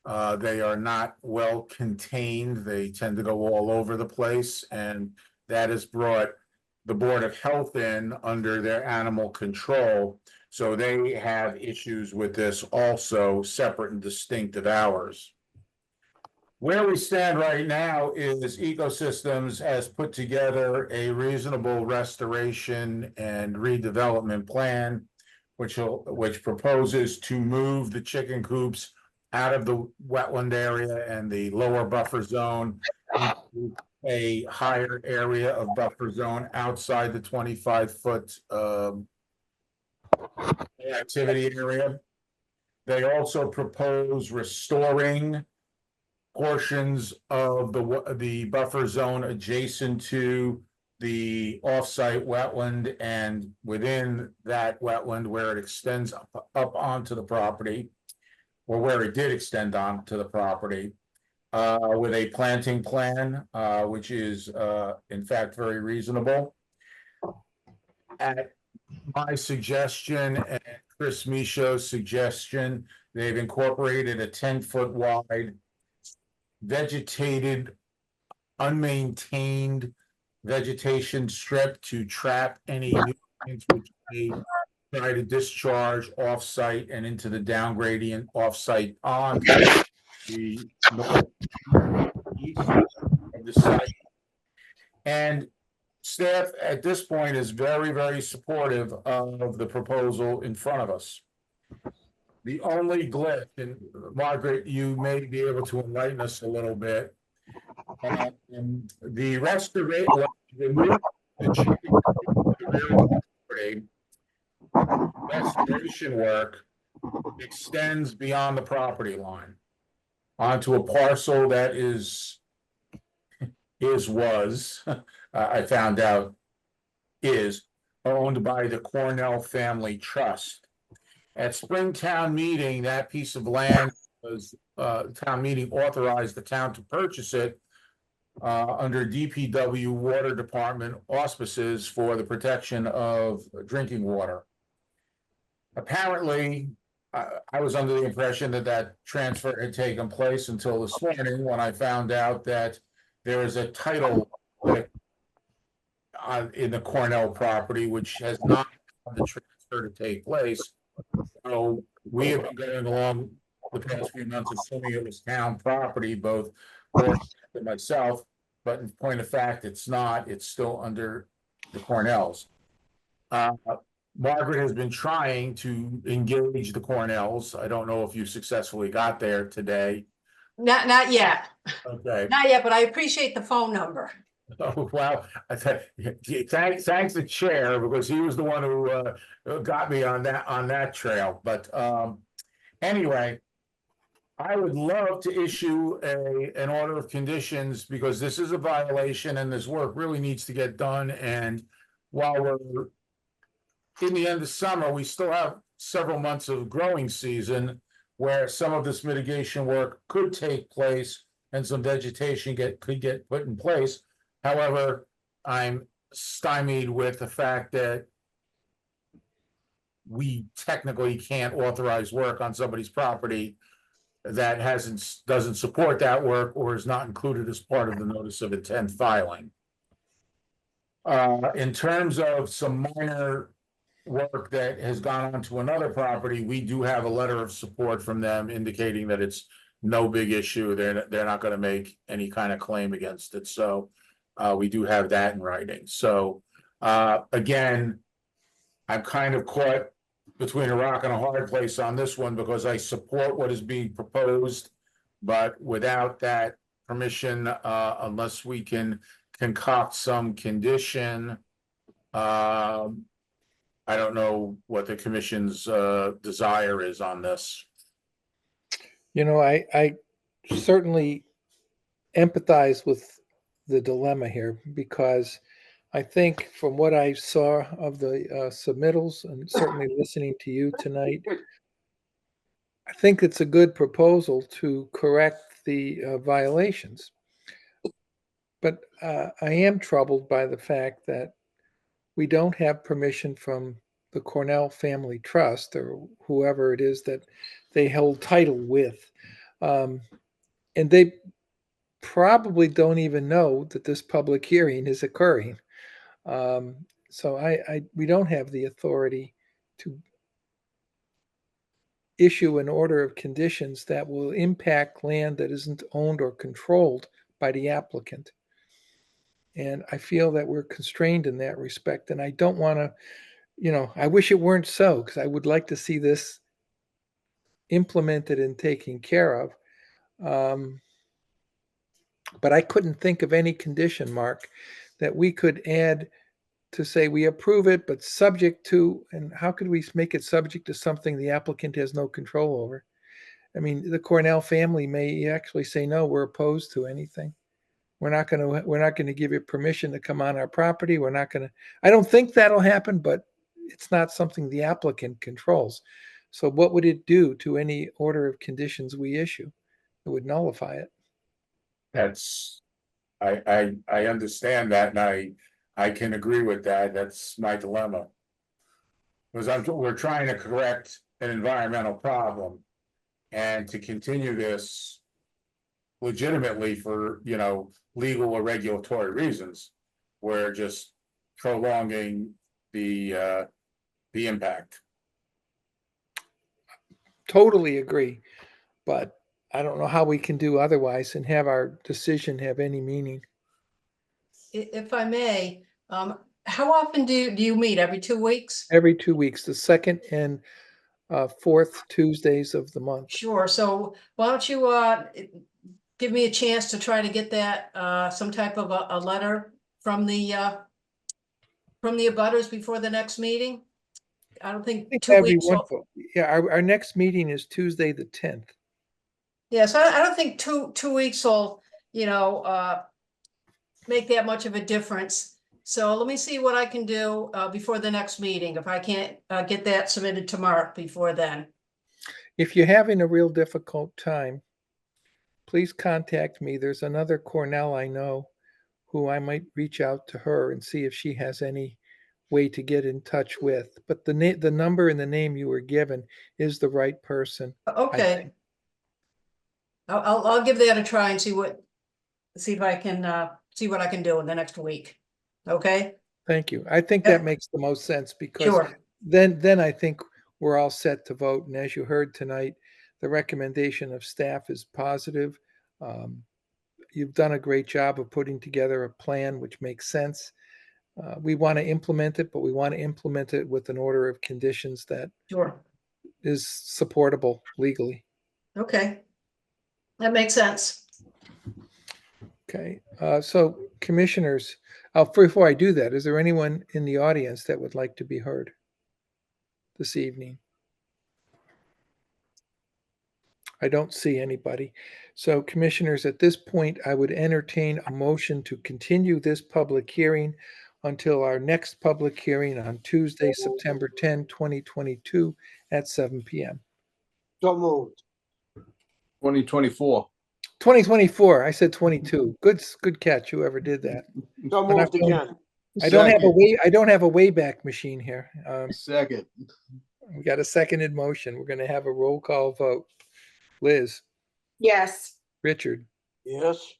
They are not well contained. They tend to go all over the place, and that has brought the Board of Health in under their animal control. So they have issues with this also, separate and distinct of ours. Where we stand right now is Ecosystems has put together a reasonable restoration and redevelopment plan, which proposes to move the chicken coops out of the wetland area and the lower buffer zone into a higher area of buffer zone outside the 25-foot activity area. They also propose restoring portions of the buffer zone adjacent to the offsite wetland and within that wetland where it extends up onto the property, or where it did extend onto the property, with a planting plan, which is in fact very reasonable. At my suggestion and Chris Michaud's suggestion, they've incorporated a 10-foot wide vegetated, unmaintained vegetation strip to trap any nutrients which may try to discharge off-site and into the down gradient off-site pond, the northeast of the site. And staff at this point is very, very supportive of the proposal in front of us. The only glitch, and Margaret, you may be able to enlighten us a little bit. The restoration work extends beyond the property line onto a parcel that I found out is owned by the Cornell Family Trust. At Springtown meeting, that piece of land was, town meeting authorized the town to purchase it under DPW Water Department auspices for the protection of drinking water. Apparently, I was under the impression that that transfer had taken place until this morning when I found out that there is a title in the Cornell property, which has not allowed the transfer to take place. So we have been going along the past few months assuming it was town property, both for myself, but in point of fact, it's not. It's still under the Cornells. Margaret has been trying to engage the Cornells. I don't know if you successfully got there today. Not yet. Okay. Not yet, but I appreciate the phone number. Oh, well, thanks the chair, because he was the one who got me on that trail. But anyway, I would love to issue an order of conditions, because this is a violation and this work really needs to get done. And while we're in the end of summer, we still have several months of growing season where some of this mitigation work could take place and some vegetation could get put in place. However, I'm stymied with the fact that we technically can't authorize work on somebody's property that doesn't support that work or is not included as part of the notice of intent filing. In terms of some minor work that has gone on to another property, we do have a letter of support from them indicating that it's no big issue. They're not gonna make any kind of claim against it. So we do have that in writing. So again, I'm kind of caught between a rock and a hard place on this one because I support what is being proposed. But without that permission, unless we can concoct some condition, I don't know what the commission's desire is on this. You know, I certainly empathize with the dilemma here because I think from what I saw of the submittals and certainly listening to you tonight, I think it's a good proposal to correct the violations. But I am troubled by the fact that we don't have permission from the Cornell Family Trust or whoever it is that they hold title with. And they probably don't even know that this public hearing is occurring. So we don't have the authority to issue an order of conditions that will impact land that isn't owned or controlled by the applicant. And I feel that we're constrained in that respect. And I don't want to, I wish it weren't so, because I would like to see this implemented and taken care of. But I couldn't think of any condition, Mark, that we could add to say we approve it, but subject to, and how could we make it subject to something the applicant has no control over? I mean, the Cornell family may actually say, no, we're opposed to anything. We're not going to give you permission to come on our property. I don't think that'll happen, but it's not something the applicant controls. So what would it do to any order of conditions we issue? It would nullify it. I understand that, and I can agree with that. That's my dilemma. Because we're trying to correct an environmental problem, and to continue this legitimately for, legal or regulatory reasons, we're just prolonging the impact. Totally agree, but I don't know how we can do otherwise and have our decision have any meaning. If I may, how often do you meet? Every 2 weeks? Every 2 weeks, the second and fourth Tuesdays of the month. Sure. So why don't you give me a chance to try to get that some type of a letter from the abutters before the next meeting? I don't think 2 That'd be weeks. wonderful. Yeah, our next meeting is Tuesday, the 10th. Yeah, so I don't think two weeks will, make that much of a difference. So let me see what I can do before the next meeting, if I can't get that submitted to Mark before then. If you're having a real difficult time, please contact me. There's another Cornell I know who I might reach out to her and see if she has any way to get in touch with. But the number and the name you were given is the right person. Okay. I'll give that a try and see if I can see what I can do in the next week. Okay? Thank you. I think that makes the most sense because Sure. then I think we're all set to vote. And as you heard tonight, the recommendation of staff is positive. You've done a great job of putting together a plan which makes sense. We want to implement it, but we want to implement it with an order of conditions that Sure. is supportable legally. Okay. That makes sense. Okay. So commissioners, before I do that, is there anyone in the audience that would like to be heard this evening? I don't see anybody. So commissioners, at this point, I would entertain a motion to continue this public hearing until our next public hearing on Tuesday, September 10, 2022 at 7 p.m. So moved. 2024. 2024. I said 22. Good catch, whoever did that. So moved again. I don't have a wayback machine here. Second. We got a seconded motion. We're going to have a roll call vote. Liz, Yes. Richard, Yes.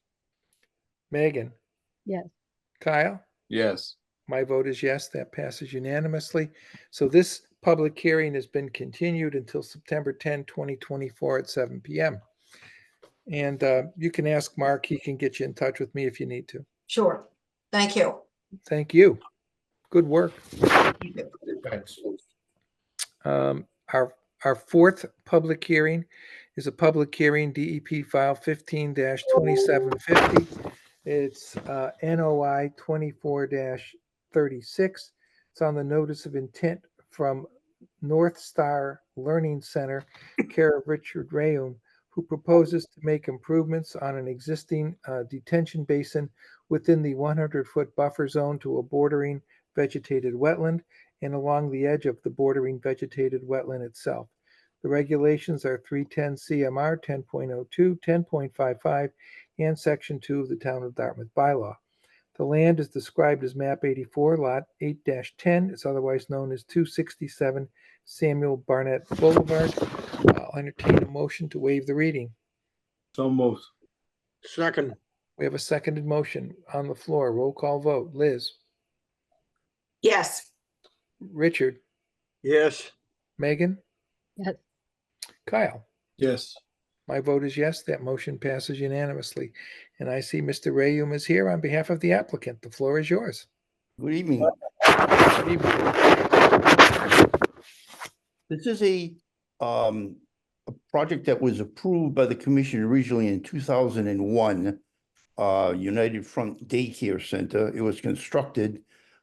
Megan, Yes. Kyle, Yes. My vote is yes, that passes unanimously. So this public hearing has been continued until September 10, 2024 at 7 p.m. And you can ask Mark, he can get you in touch with me if you need to. Sure. Thank you. Thank you. Good work. Thanks. Our fourth public hearing is a public hearing, DEP file 15-2750. It's NOI 24-36. It's on the notice of intent from North Star Learning Center, care of Richard Rayum, who proposes to make improvements on an existing detention basin within the 100-foot buffer zone to a bordering vegetated wetland and along the edge of the bordering vegetated wetland itself. The regulations are 310 CMR 10.02, 10.55, and Section 2 of the Town of Dartmouth bylaw. The land is described as map 84, lot 8-10. It's otherwise known as 267 Samuel Barnett Boulevard. I'll entertain a motion to waive the reading. So moved. Second, We have a seconded motion on the floor. Roll call vote. Liz, Yes. Richard, yes. Megan, Yes. Kyle. Yes. My vote is yes. That motion passes unanimously. And I see Mr. Rayum is here on behalf of the applicant. The floor is yours. Good evening. Good evening. This is a project that was approved by the commission originally in 2001. United Front Daycare Center. It was constructed,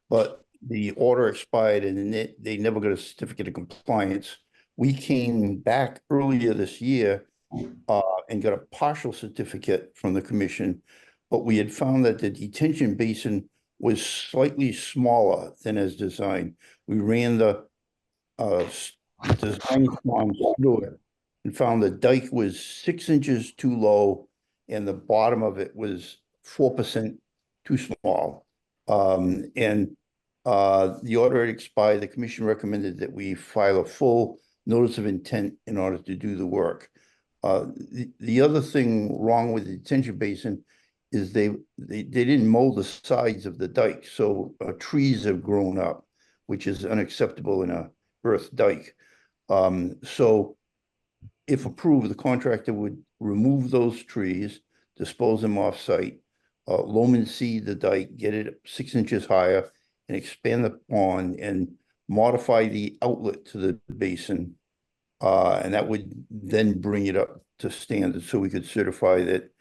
but the order expired and they never got a certificate of compliance. We came back earlier this year and got a partial certificate from the commission, but we had found that the detention basin was slightly smaller than as designed. We ran the design plans through it and found the dike was 6 inches too low and the bottom of it was 4% too small. The order had expired. The commission recommended that we file a full notice of intent in order to do the work. The other thing wrong with the detention basin is they didn't mow the sides of the dike, so trees have grown up, which is unacceptable in a earth dike. So if approved, the contractor would remove those trees, dispose them off-site, loam seed the dike, get it 6 inches higher, and expand the pond and modify the outlet to the basin. And that would then bring it up to standard so we could certify that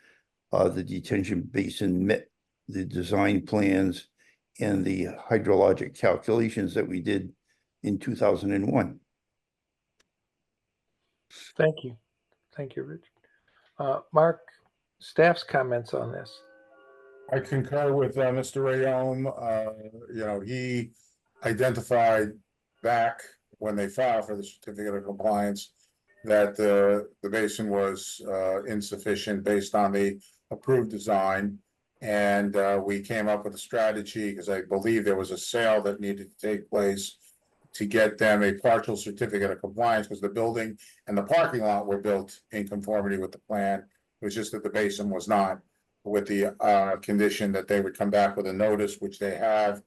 the detention basin met the design plans and the hydrologic calculations that we did in 2001. Thank you. Thank you, Richard. Mark, staff's comments on this. I concur with Mr. Rayom. He identified back when they filed for the certificate of compliance that the basin was insufficient based on the approved design. And we came up with a strategy because I believe there was a sale that needed to take place to get them a partial certificate of compliance because the building and the parking lot were built in conformity with the plan. It was just that the basin was not, with the condition that they would come back with a notice, which they have.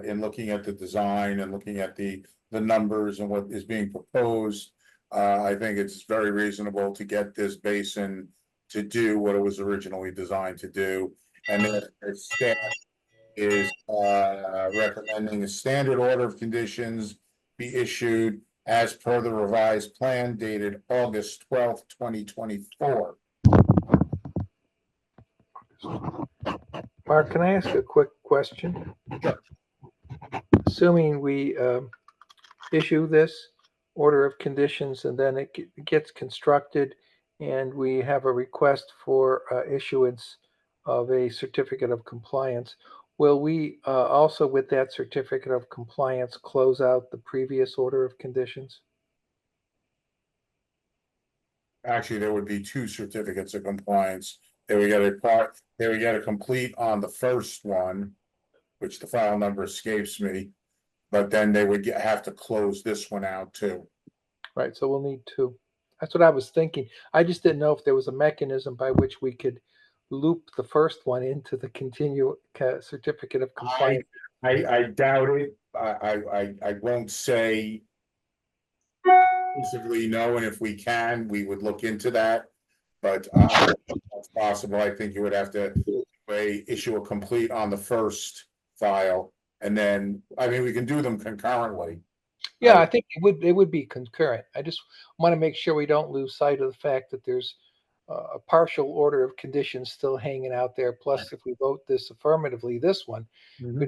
In looking at the design and looking at the numbers and what is being proposed, I think it's very reasonable to get this basin to do what it was originally designed to do. And then staff is recommending a standard order of conditions be issued as per the revised plan dated August 12th, 2024. Mark, can I ask a quick question? Assuming we issue this order of conditions and then it gets constructed and we have a request for issuance of a certificate of compliance, will we also with that certificate of compliance close out the previous order of conditions? Actually, there would be two certificates of compliance. They would get a complete on the first one, which the file number escapes me, but then they would have to close this one out too. Right, so we'll need two. That's what I was thinking. I just didn't know if there was a mechanism by which we could loop the first one into the certificate of compliance I doubt it. I won't say exclusively no, and if we can, we would look into that. But that's possible. I think you would have to issue a complete on the first file, and then, I mean, we can do them concurrently. Yeah, I think it would be concurrent. I just want to make sure we don't lose sight of the fact that there's a partial order of conditions still hanging out there. Plus, if we vote this affirmatively, this one, we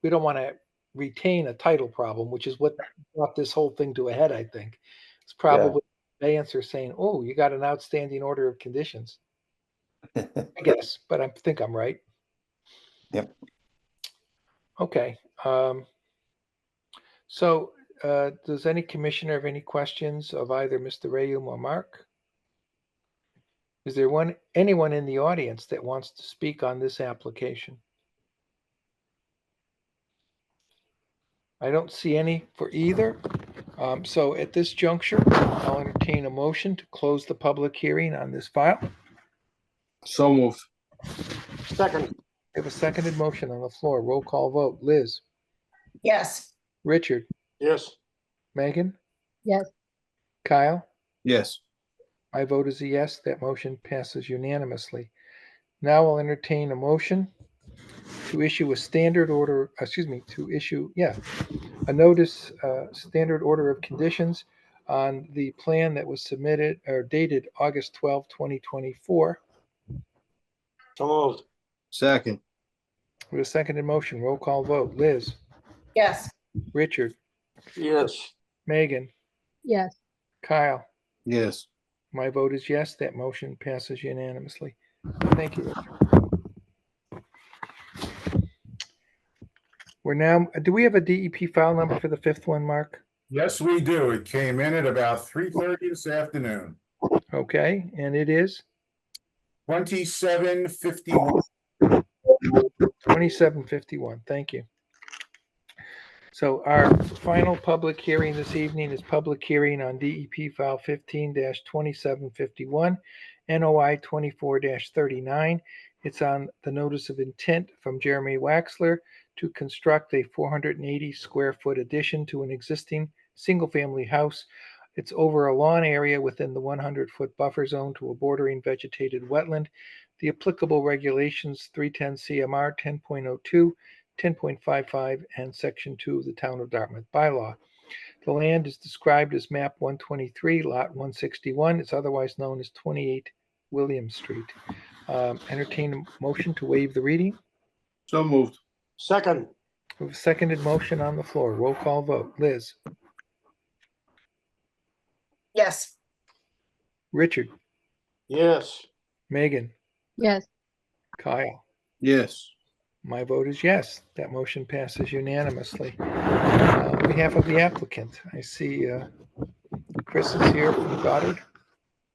don't want to retain a title problem, which is what brought this whole thing to a head, I think. It's probably the answer saying, oh, you got an outstanding order of conditions. I guess, but I think I'm right. Yep. Okay. So does any commissioner have any questions of either Mr. Rayum or Mark? Is there anyone in the audience that wants to speak on this application? I don't see any for either. So at this juncture, I'll entertain a motion to close the public hearing on this file. So moved. Second, We have a seconded motion on the floor. Roll call vote. Liz, Yes. Richard, yes. Megan, Yes. Kyle. Yes. My vote is a yes. That motion passes unanimously. Now I'll entertain a motion to issue a standard order, a notice, standard order of conditions on the plan that was submitted or dated August 12, 2024. So moved. Second. With a seconded motion, roll call vote. Liz, Yes. Richard, Yes. Megan, Yes. Kyle. Yes. My vote is yes. That motion passes unanimously. Thank you. We're now, do we have a DEP file number for the fifth one, Mark? Yes, we do. It came in at about 3:30 this afternoon. Okay, and it is 2751. 2751. Thank you. So our final public hearing this evening is public hearing on DEP file 15-2751, NOI 24-39. It's on the notice of intent from Jeremy Waxler to construct a 480 square foot addition to an existing single family house. It's over a lawn area within the 100-foot buffer zone to a bordering vegetated wetland. The applicable regulations 310 CMR 10.02, 10.55, and Section 2 of the Town of Dartmouth bylaw. The land is described as map 123, lot 161. It's otherwise known as 28 William Street. Entertain a motion to waive the reading. So moved. Second, We have a seconded motion on the floor. Roll call vote. Liz, Yes. Richard, yes. Megan, Yes. Kyle. Yes. My vote is yes. That motion passes unanimously. On behalf of the applicant, I see Chris is here from Goddard.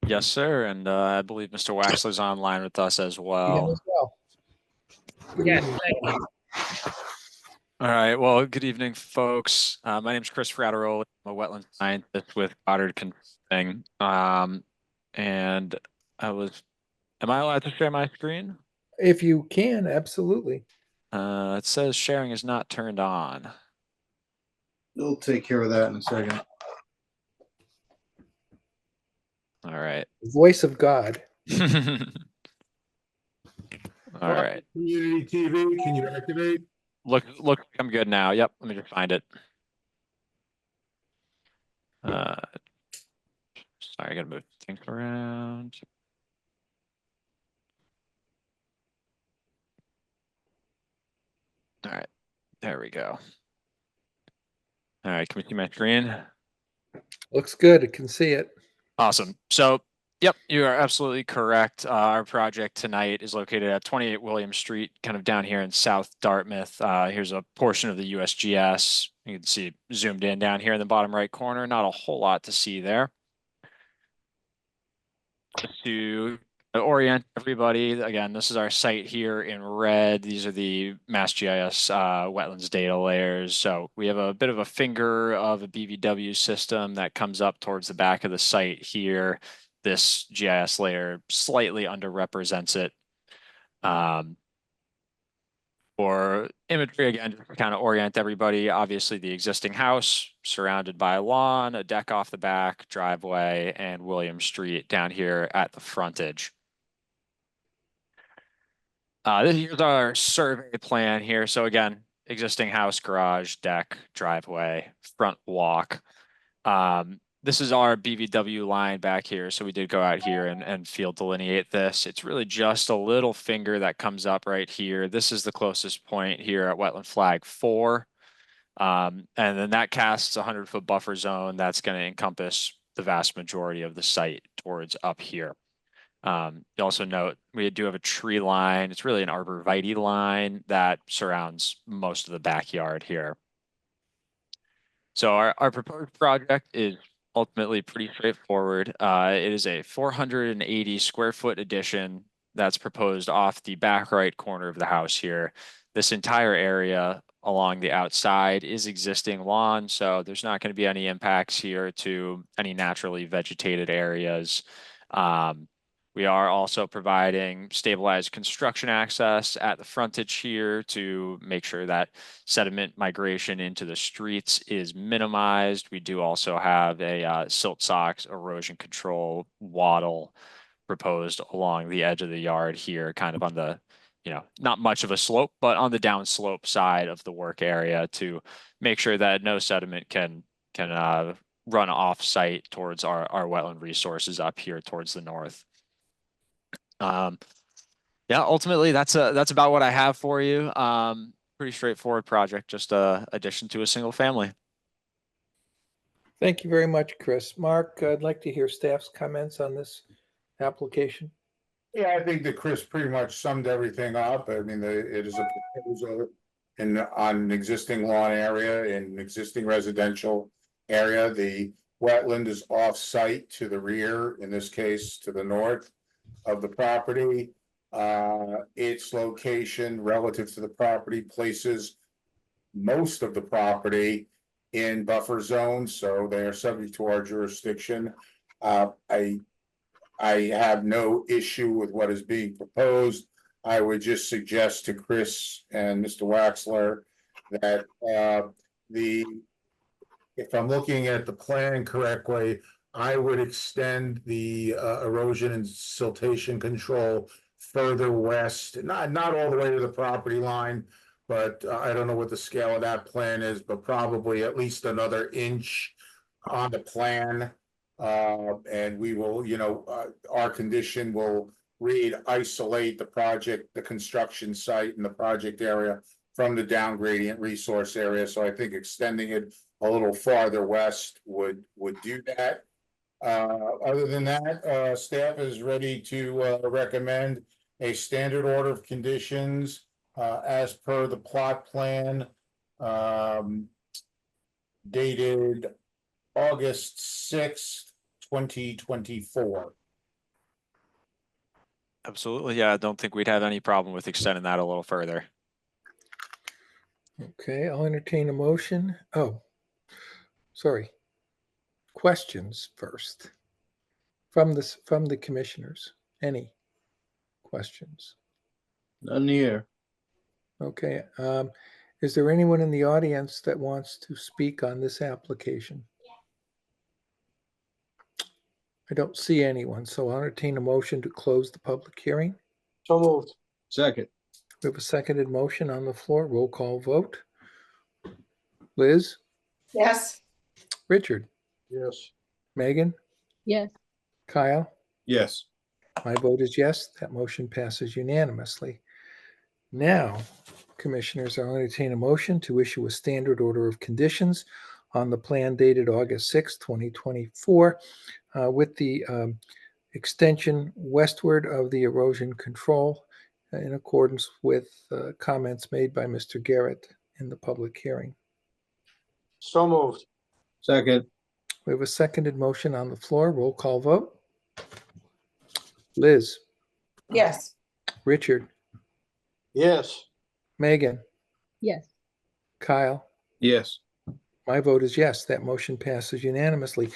Yes, sir. And I believe Mr. Waxler's online with us as Him well. as well. Good Yes, evening. thank you. All right. Well, good evening, folks. My name is Chris Frattaroli. I'm a wetland scientist with Goddard Consulting. And am I allowed to share my screen? If you can, absolutely. It says sharing is not turned on. We'll take care of that in a second. All right. Voice of God. All right. Community TV, can you activate? Look, I'm good now. Yep. Let me just find it. Sorry, I gotta move things around. All right, there we go. All right, can we see my screen? Looks good. I can see it. Awesome. So, yep, you are absolutely correct. Our project tonight is located at 28 William Street, kind of down here in South Dartmouth. Here's a portion of the USGS. You can see zoomed in down here in the bottom right corner. Not a whole lot to see there. Just to orient everybody, again, this is our site here in red. These are the MassGIS wetlands data layers. So we have a bit of a finger of a BVW system that comes up towards the back of the site here. This GIS layer slightly underrepresents it for For imagery, again, just to kind of orient everybody, obviously the existing house surrounded by a lawn, a deck off the back, driveway, and William Street down here at the frontage. Here's our survey plan here. So again, existing house, garage, deck, driveway, front walk. This is our BVW line back here. So we did go out here and field delineate this. It's really just a little finger that comes up right here. This is the closest point here at wetland flag 4. And then that casts a 100-foot buffer zone that's going to encompass the vast majority of the site towards up here. You also note we do have a tree line. It's really an arborvitae line that surrounds most of the backyard here. So our proposed project is ultimately pretty straightforward. It is a 480 square foot addition that's proposed off the back right corner of the house here. This entire area along the outside is existing lawn, so there's not going to be any impacts here to any naturally vegetated areas. We are also providing stabilized construction access at the frontage here to make sure that sediment migration into the streets is minimized. We do also have a silt socks erosion control wattle proposed along the edge of the yard here, kind of on the, not much of a slope, but on the downslope side of the work area to make sure that no sediment can run off site towards our wetland resources up here towards the north. Yeah, ultimately that's about what I have for you. Pretty straightforward project, just a addition to a single family. Thank you very much, Chris. Mark, I'd like to hear staff's comments on this application. Yeah, I think that Chris pretty much summed everything up. I mean, it is a proposal on an existing lawn area in existing residential area. The wetland is off-site to the rear, in this case, to the north of the property. Its location relative to the property places most of the property in buffer zones, so they are subject to our jurisdiction. I have no issue with what is being proposed. I would just suggest to Chris and Mr. Waxler that if I'm looking at the plan correctly, I would extend the erosion and siltation control further west, not all the way to the property line, but I don't know what the scale of that plan is, but probably at least another inch on the plan. And we will, our condition will read isolate the project, the construction site and the project area from the down gradient resource area. So I think extending it a little farther west would do that. Other than that, staff is ready to recommend a standard order of conditions as per the plot plan dated August 6th, 2024. Absolutely. Yeah, I don't think we'd have any problem with extending that a little further. Okay, I'll entertain a motion. Oh, sorry. Questions first from the commissioners. Any questions? None here. Okay. Is there anyone in the audience that wants to speak on this application? I don't see anyone, so I'll entertain a motion to close the public hearing. So moved. Second. We have a seconded motion on the floor. Roll call vote. Liz? Yes. Richard? Yes. Megan? Yes. Kyle? Yes. My vote is yes. That motion passes unanimously. Now, commissioners, I'll entertain a motion to issue a standard order of conditions on the plan dated August 6, 2024, with the extension westward of the erosion control in accordance with comments made by Mr. Garrett in the public hearing. So moved. Second. We have a seconded motion on the floor. Roll call vote. Liz? Yes. Richard? Yes. Megan? Yes. Kyle? Yes. My vote is yes. That motion passes unanimously.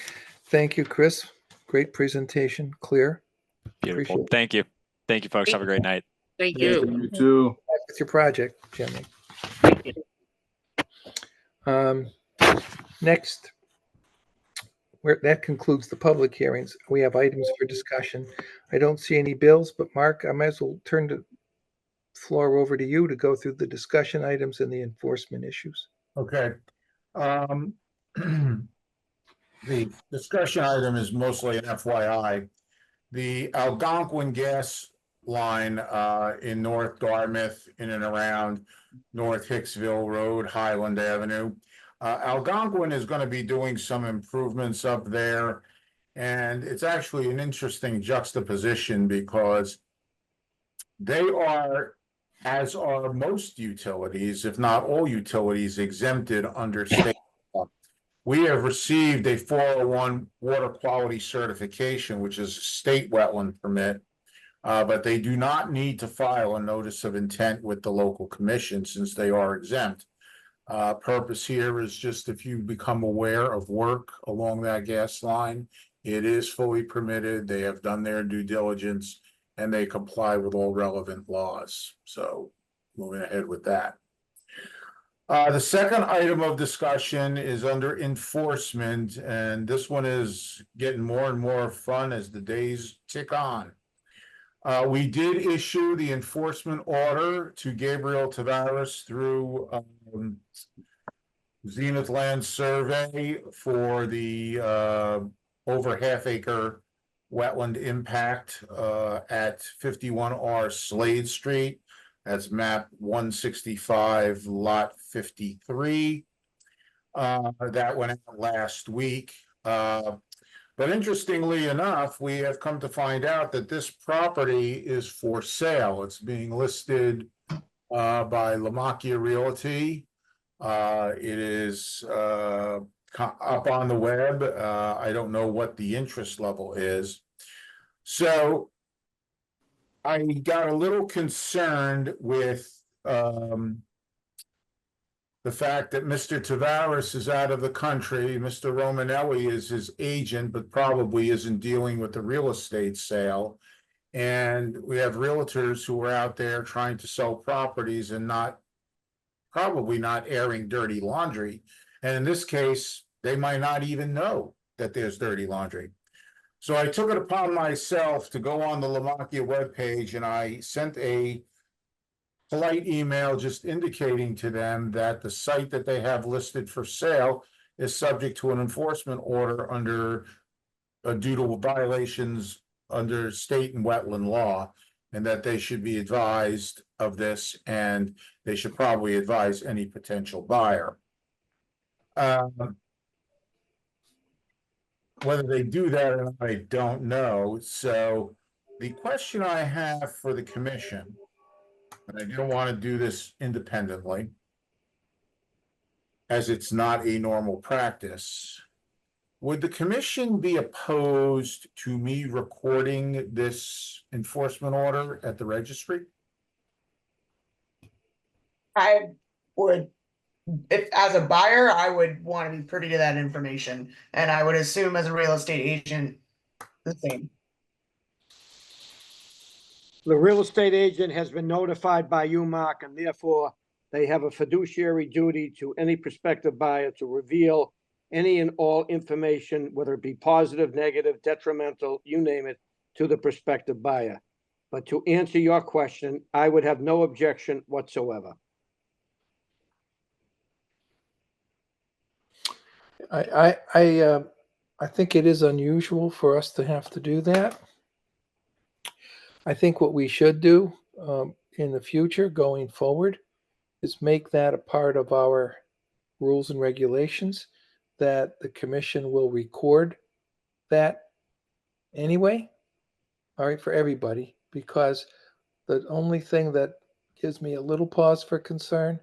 Thank you, Chris. Great presentation. Clear. Beautiful. Appreciate it. Thank you. Thank you, folks. Have a great night. Thank you. You too. with your project, Jimmy. Next, that concludes the public hearings. We have items for discussion. I don't see any bills, but Mark, I might as well turn the floor over to you to go through the discussion items and the enforcement issues. Okay. The discussion item is mostly an FYI. The Algonquin gas line in North Dartmouth, in and around North Hicksville Road, Highland Avenue. Algonquin is going to be doing some improvements up there. And it's actually an interesting juxtaposition because they are, as are most utilities, if not all utilities, exempted under state law. We have received a 401 water quality certification, which is a state wetland permit, but they do not need to file a notice of intent with the local commission since they are exempt. Purpose here is just if you become aware of work along that gas line, it is fully permitted. They have done their due diligence and they comply with all relevant laws. So moving ahead with that. The second item of discussion is under enforcement, and this one is getting more and more fun as the days tick on. We did issue the enforcement order to Gabriel Tavares through Zenith Land Survey for the over half-acre wetland impact at 51R Slade Street. That's map 165, lot 53. That went out last week. But interestingly enough, we have come to find out that this property is for sale. It's being listed by Lamakia Realty. It is up on the web. I don't know what the interest level is. So I got a little concerned with the fact that Mr. Tavares is out of the country. Mr. Romanelli is his agent, but probably isn't dealing with the real estate sale. And we have realtors who are out there trying to sell properties and probably not airing dirty laundry. And in this case, they might not even know that there's dirty laundry. So I took it upon myself to go on the Lamakia webpage and I sent a polite email just indicating to them that the site that they have listed for sale is subject to an enforcement order under due to violations under state and wetland law, and that they should be advised of this and they should probably advise any potential buyer. Whether they do that or not, I don't know. So the question I have for the commission, and I don't want to do this independently, as it's not a normal practice, would the commission be opposed to me recording this enforcement order at the registry? I would, if as a buyer, I would want to be privy to that information, and I would assume as a real estate agent, the same. The real estate agent has been notified by you, Mark, and therefore they have a fiduciary duty to any prospective buyer to reveal any and all information, whether it be positive, negative, detrimental, you name it, to the prospective buyer. But to answer your question, I would have no objection whatsoever. I think it is unusual for us to have to do that. I think what we should do in the future going forward is make that a part of our rules and regulations, that the commission will record that anyway, all right, for everybody, because the only thing that gives me a little pause for concern,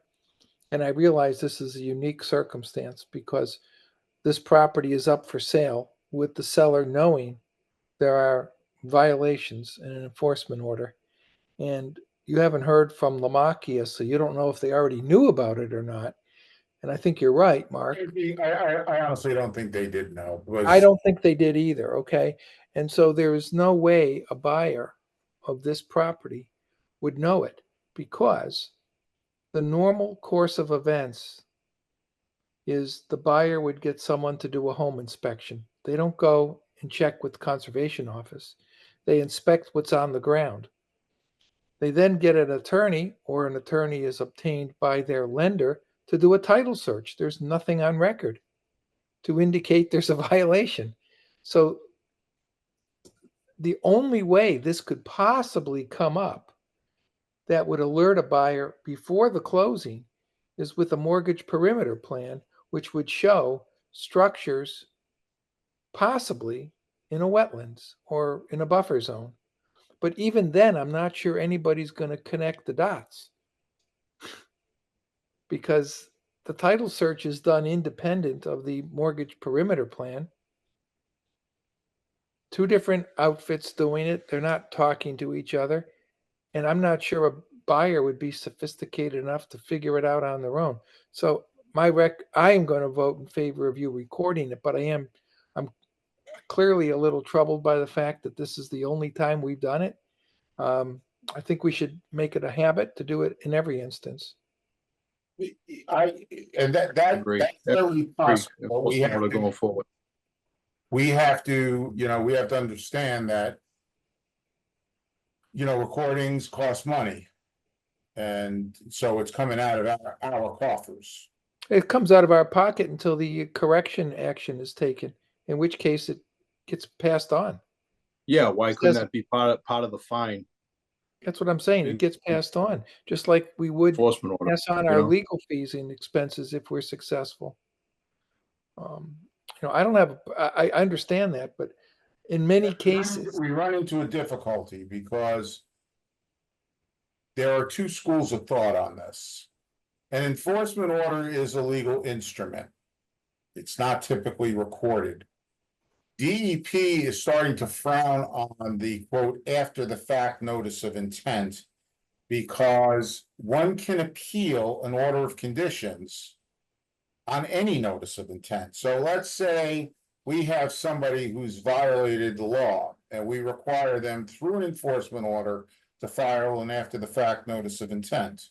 and I realize this is a unique circumstance because this property is up for sale with the seller knowing there are violations in an enforcement order. And you haven't heard from Lamakia, so you don't know if they already knew about it or not. And I think you're right, Mark. I honestly don't think they did know. I don't think they did either, okay? And so there is no way a buyer of this property would know it. because the normal course of events is the buyer would get someone to do a home inspection. They don't go and check with the conservation office. They inspect what's on the ground. They then get an attorney, or an attorney is obtained by their lender to do a title search. There's nothing on record to indicate there's a violation. So the only way this could possibly come up that would alert a buyer before the closing is with a mortgage perimeter plan, which would show structures possibly in a wetlands or in a buffer zone. But even then, I'm not sure anybody's going to connect the dots, because the title search is done independent of the mortgage perimeter plan. Two different outfits doing it. They're not talking to each other. And I'm not sure a buyer would be sophisticated enough to figure it out on their own. So I am going to vote in favor of you recording it, but I'm clearly a little troubled by the fact that this is the only time we've done it. I think we should make it a habit to do it in every instance. That's Agree. very possible. We Enforcement have order to- going forward. we have to understand that, recordings cost money. And so it's coming out of our coffers. It comes out of our pocket until the correction action is taken, in which case it gets passed on. Yeah, why couldn't Says- that be part of the fine That's what I'm saying. It gets passed on, just like we would enforcement order? pass on you our know? legal fees and expenses if we're successful. I don't have, I understand that, but in many cases, We run into a difficulty because there are two schools of thought on this. An enforcement order is a legal instrument. It's not typically recorded. DEP is starting to frown on the quote, after the fact notice of intent, because one can appeal an order of conditions on any notice of intent. So let's say we have somebody who's violated the law and we require them through an enforcement order to file an after the fact notice of intent.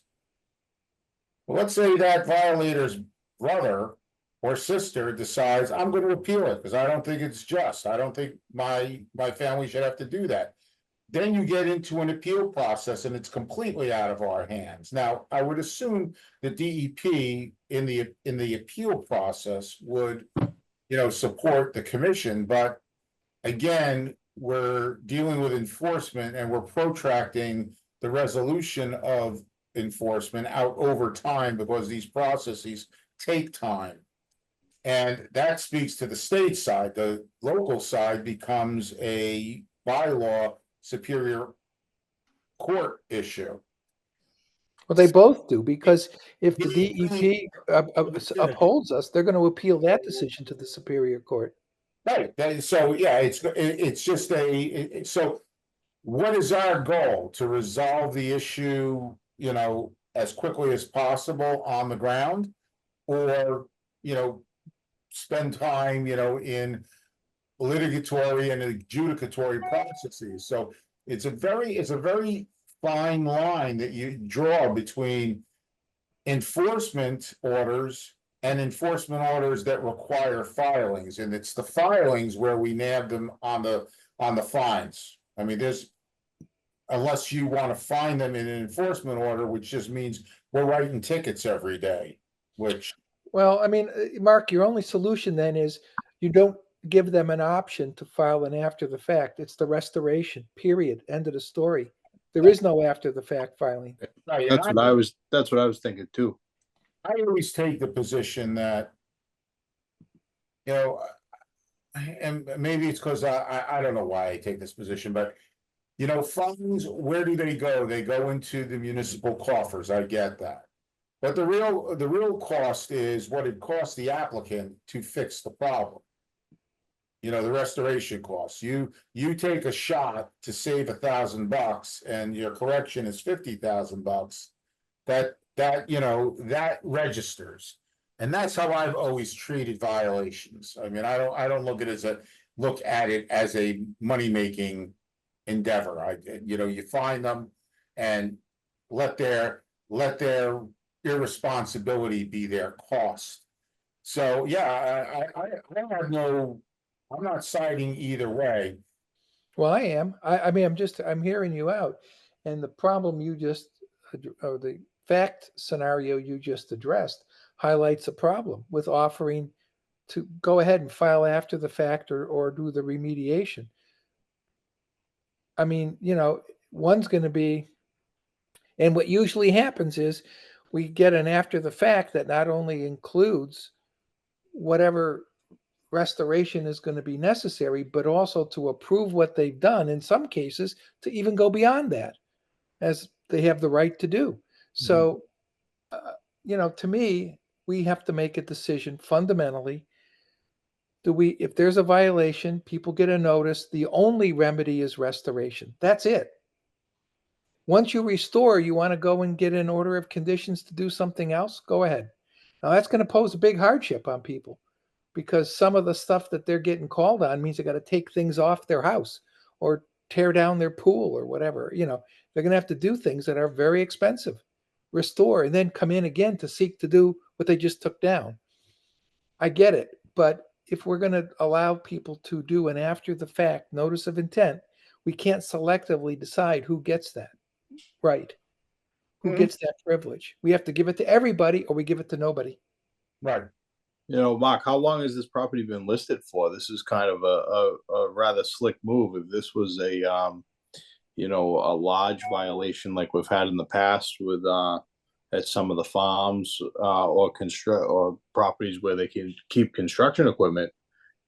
Well, let's say that violator's brother or sister decides, I'm going to appeal it because I don't think it's just. I don't think my family should have to do that. Then you get into an appeal process and it's completely out of our hands. Now, I would assume the DEP in the appeal process would, support the commission, but again, we're dealing with enforcement and we're protracting the resolution of enforcement out over time because these processes take time. And that speaks to the state side. The local side becomes a bylaw superior court issue. well, they both do, because if the DEP upholds us, they're going to appeal that decision to the Superior Court. Right, so yeah, it's just so what is our goal? To resolve the issue, as quickly as possible on the ground? Or, spend time, in litigatory and adjudicatory processes. So it's a very fine line that you draw between enforcement orders and enforcement orders that require filings, and it's the filings where we nab them on the fines. I mean, unless you want to fine them in an enforcement order, which just means we're writing tickets every day, which. Well, I mean, Mark, your only solution then is you don't give them an option to file an after the fact. It's the restoration, period, end of the story. There is no after the fact filing. That's what I was thinking too. I always take the position that, and maybe it's because I don't know why I take this position, but fines, where do they go? They go into the municipal coffers. I get that. But the real cost is what it costs the applicant to fix the problem. The restoration costs. You take a shot to save $1,000 and your correction is $50,000. That registers. And that's how I've always treated violations. I mean, I don't look at it as a money-making endeavor. You find them, and let their irresponsibility be their cost. So, yeah, I have no, I'm not siding either way. Well, I am. I mean, I'm hearing you out. And the problem you just, or the fact scenario you just addressed highlights a problem with offering to go ahead and file after the fact or do the remediation. I mean, one's going to be, and what usually happens is we get an after the fact that not only includes whatever restoration is going to be necessary, but also to approve what they've done, in some cases, to even go beyond that, as they have the right to do. So, to me, we have to make a decision fundamentally. If there's a violation, people get a notice, the only remedy is restoration. That's it. Once you restore, you want to go and get an order of conditions to do something else, go ahead. Now that's going to pose a big hardship on people, because some of the stuff that they're getting called on means they got to take things off their house or tear down their pool or whatever. They're going to have to do things that are very expensive, restore, and then come in again to seek to do what they just took down. I get it. But if we're going to allow people to do an after the fact notice of intent, we can't selectively decide who gets that right, who gets that privilege. We have to give it to everybody or we give it to nobody. Right. Mark, how long has this property been listed for? This is kind of a rather slick move. If this was a large violation like we've had in the past with at some of the farms or properties where they can keep construction equipment,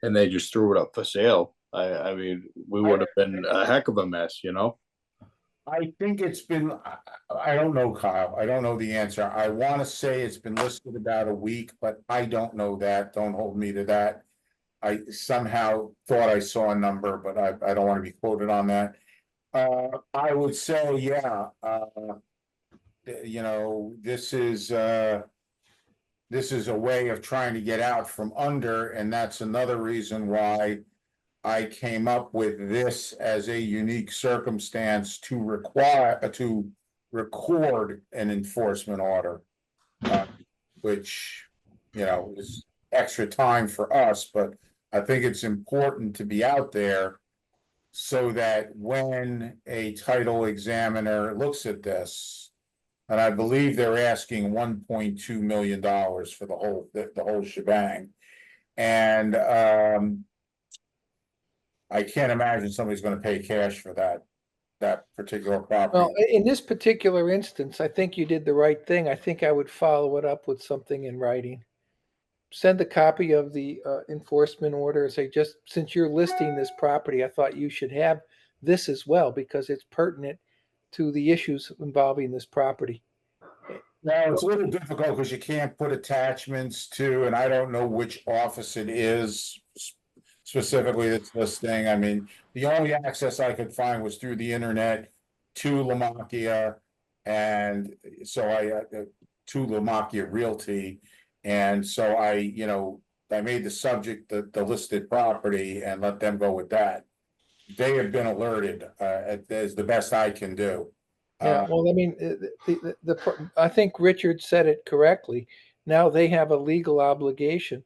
and they just threw it up for sale, I mean, we would have been a heck of a mess, I think it's been, I don't know, Kyle. I don't know the answer. I want to say it's been listed about a week, but I don't know that. Don't hold me to that. I somehow thought I saw a number, but I don't want to be quoted on that. I would say, yeah, this is a way of trying to get out from under, and that's another reason why I came up with this as a unique circumstance to record an enforcement order, which, is extra time for us, but I think it's important to be out there so that when a title examiner looks at this, and I believe they're asking $1.2 million for the whole shebang. And I can't imagine somebody's going to pay cash for that particular property. Well, in this particular instance, I think you did the right thing. I think I would follow it up with something in writing. Send a copy of the enforcement order and say, just since you're listing this property, I thought you should have this as well, because it's pertinent to the issues involving this property. Now, it's a little difficult because you can't put attachments to, and I don't know which office it is specifically that's listing. I mean, the only access I could find was through the internet to Lamakia, and so to Lamakia Realty. And so I made the subject the listed property and let them go with that. They have been alerted, as the best I can do. Yeah, well, I mean, I think Richard said it correctly. Now they have a legal obligation.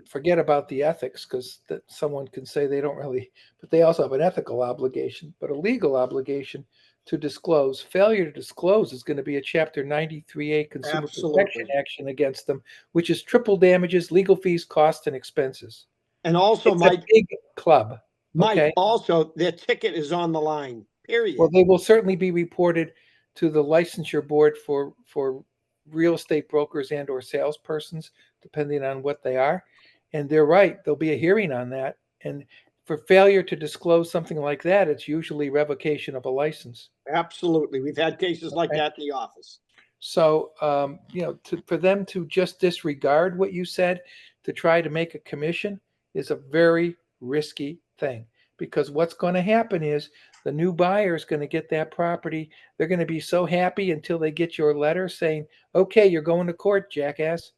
Forget about the ethics, because someone can say they don't really, but they also have an ethical obligation, but a legal obligation to disclose. Failure to disclose is going to be a Chapter 93A Consumer Protection action against them, which is triple damages, legal fees, costs, and expenses. And also, It's Mike, a big club. Mike, okay? also their ticket is on the line, period. Well, they will certainly be reported to the licensure board for real estate brokers and or salespersons, depending on what they are. And they're right, there'll be a hearing on that. And for failure to disclose something like that, it's usually revocation of a license. Absolutely. We've had cases like that in the office. So, for them to just disregard what you said to try to make a commission is a very risky thing, because what's going to happen is the new buyer is going to get that property. They're going to be so happy until they get your letter saying, okay, you're going to court, jackass.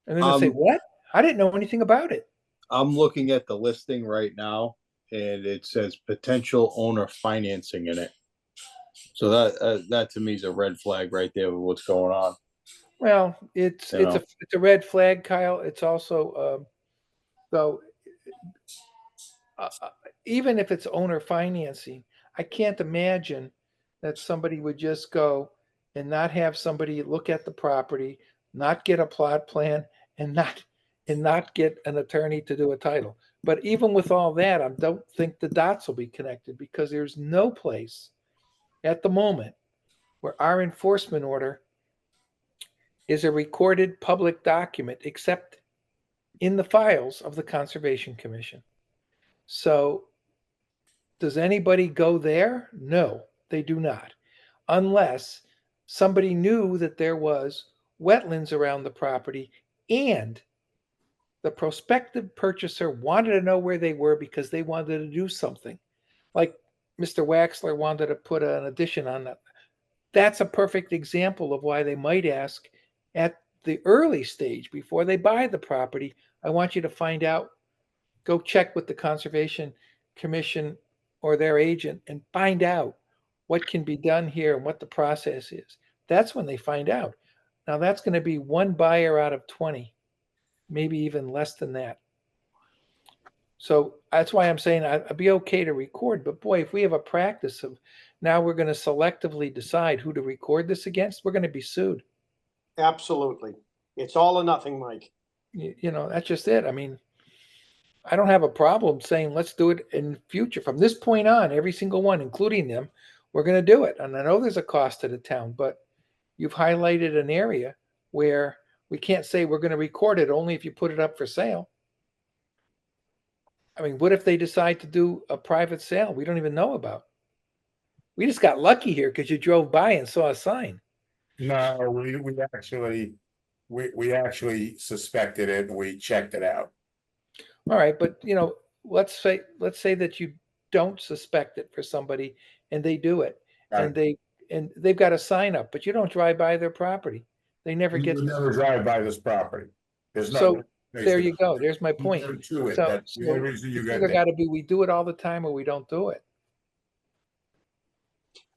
And then they'll say, what? I didn't know anything about it. I'm looking at the listing right now, and it says potential owner financing in it. So that to me is a red flag right there with what's going on. Well, it's You it's know. a red flag, Kyle. It's also though even if it's owner financing, I can't imagine that somebody would just go and not have somebody look at the property, not get a plot plan, and not get an attorney to do a title. But even with all that, I don't think the dots will be connected because there's no place at the moment where our enforcement order is a recorded public document except in the files of the Conservation Commission. So does anybody go there? No, they do not. Unless somebody knew that there was wetlands around the property and the prospective purchaser wanted to know where they were because they wanted to do something. Like Mr. Waxler wanted to put an addition on that. That's a perfect example of why they might ask at the early stage before they buy the property. I want you to find out, go check with the Conservation Commission or their agent and find out what can be done here and what the process is. That's when they find out. Now that's going to be one buyer out of 20, maybe even less than that. So that's why I'm saying I'd be okay to record, but boy, if we have a practice of now we're going to selectively decide who to record this against, we're going to be sued. Absolutely. It's all or nothing, Mike. You know, that's just it. I mean, I don't have a problem saying let's do it in future. From this point on, every single one, including them, we're going to do it. And I know there's a cost to the town, but you've highlighted an area where we can't say we're going to record it only if you put it up for sale. I mean, what if they decide to do a private sale we don't even know about? We just got lucky here because you drove by and saw a sign. No, we actually suspected it and we checked it out. All right, but you know, let's say that you don't suspect it for somebody and they do it, Right. and they've got a sign up, but you don't drive by their property. They never We get would never drive by this property. There's no. so there you go. There's my point. To it. So, That's the only reason you it's got either that. got to be we do it all the time or we don't do it.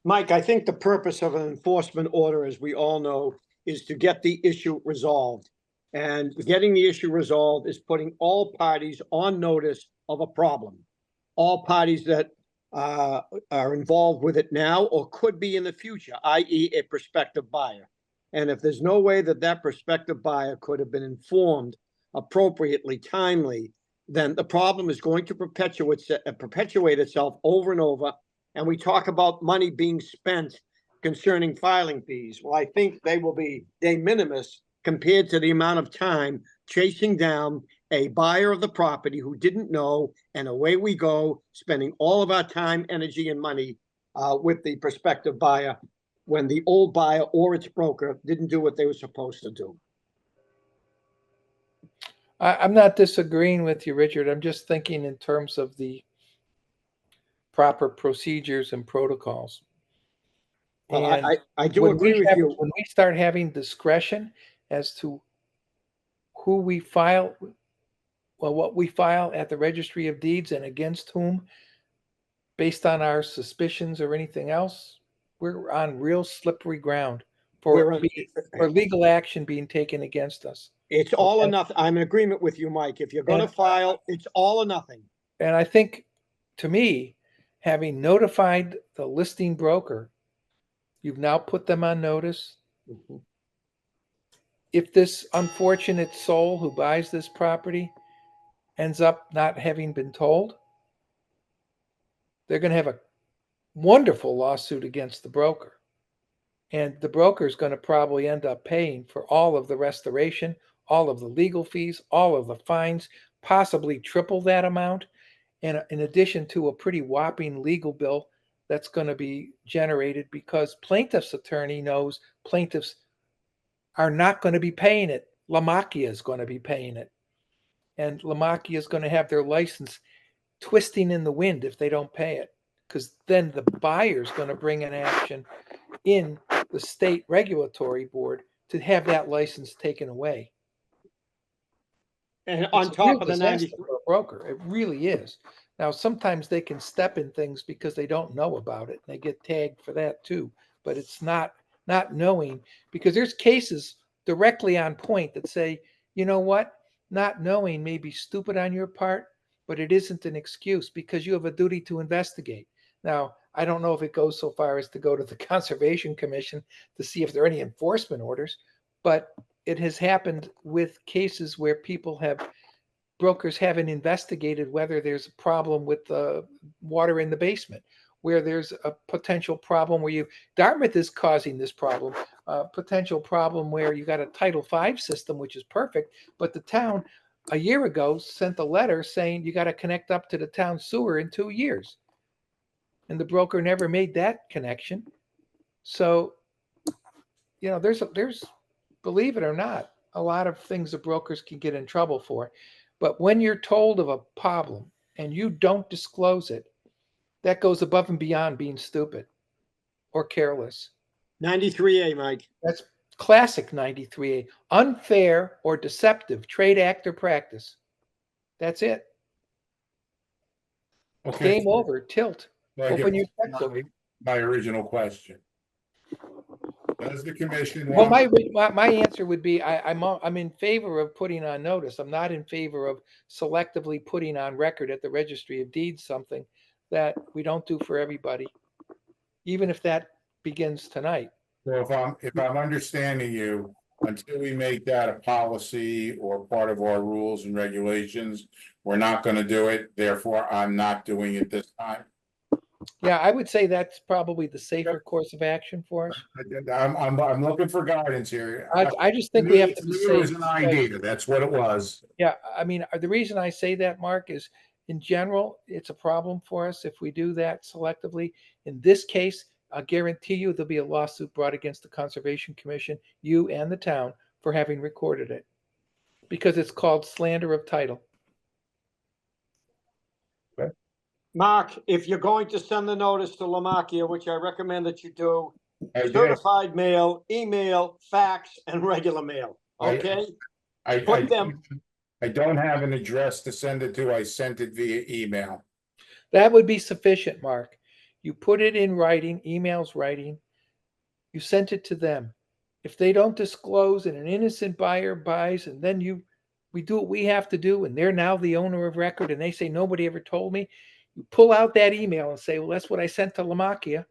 Mike, I think the purpose of an enforcement order, as we all know, is to get the issue resolved. And getting the issue resolved is putting all parties on notice of a problem. All parties that are involved with it now or could be in the future, i.e. a prospective buyer. And if there's no way that that prospective buyer could have been informed appropriately, timely, then the problem is going to perpetuate itself over and over. And we talk about money being spent concerning filing fees. Well, I think they will be de minimis compared to the amount of time chasing down a buyer of the property who didn't know, and away we go, spending all of our time, energy, and money with the prospective buyer when the old buyer or its broker didn't do what they were supposed to do. I'm not disagreeing with you, Richard. I'm just thinking in terms of the proper procedures and protocols. Well, And I do when agree with you. When we start having discretion as to who we file, well, what we file at the Registry of Deeds and against whom, based on our suspicions or anything else, we're on real slippery ground for legal action being taken against us. It's all or nothing. I'm in agreement with you, Mike. If you're going to file, it's all or nothing. And I think, to me, having notified the listing broker, you've now put them on notice. Mm-hmm. If this unfortunate soul who buys this property ends up not having been told, they're going to have a wonderful lawsuit against the broker. And the broker is going to probably end up paying for all of the restoration, all of the legal fees, all of the fines, possibly triple that amount. And in addition to a pretty whopping legal bill that's going to be generated because plaintiff's attorney knows plaintiffs are not going to be paying it. Lamakia is going to be paying it. And Lamakia is going to have their license twisting in the wind if they don't pay it. Because then the buyer is going to bring an action in the state regulatory board to have that license taken away. And on top of the 93, broker, it really is. Now, sometimes they can step in things because they don't know about it. And they get tagged for that too. But it's not knowing, because there's cases directly on point that say, you know what? Not knowing may be stupid on your part, but it isn't an excuse because you have a duty to investigate. Now, I don't know if it goes so far as to go to the Conservation Commission to see if there are any enforcement orders, but it has happened with cases where brokers haven't investigated whether there's a problem with the water in the basement, where there's a potential problem where Dartmouth is causing this problem, a potential problem where you got a Title V system, which is perfect, but the town a year ago sent a letter saying you got to connect up to the town sewer in 2 years. And the broker never made that connection. So, there's, believe it or not, a lot of things the brokers can get in trouble for. But when you're told of a problem and you don't disclose it, that goes above and beyond being stupid or careless. 93A, Mike. That's classic 93A. Unfair or deceptive trade act or practice. That's it. Okay. Game over. Tilt. So I Open guess your checkbook. my original question. Does the commission Well, want? my answer would be I'm in favor of putting on notice. I'm not in favor of selectively putting on record at the Registry of Deeds something that we don't do for everybody, even if that begins tonight. So if I'm understanding you, until we make that a policy or part of our rules and regulations, we're not gonna do it, therefore I'm not doing it this time. Yeah, I would say that's probably the safer course of action for us. I'm looking for guidance here. I just think we have to be It was safe. an idea, that's what it was. Yeah, I mean, the reason I say that, Mark, is in general, it's a problem for us if we do that selectively. In this case, I guarantee you there'll be a lawsuit brought against the Conservation Commission, you and the town, for having recorded it. Because it's called slander of title. Mark, if you're going to send the notice to Lamakia, which I recommend that you do, I did. certified mail, email, fax, and regular mail, okay? Put them- I don't have an address to send it to. I sent it via email. That would be sufficient, Mark. You put it in writing, emails writing. You sent it to them. If they don't disclose and an innocent buyer buys, and then we do what we have to do, and they're now the owner of record, and they say, nobody ever told me, you pull out that email and say, well, that's what I sent to Lamakia.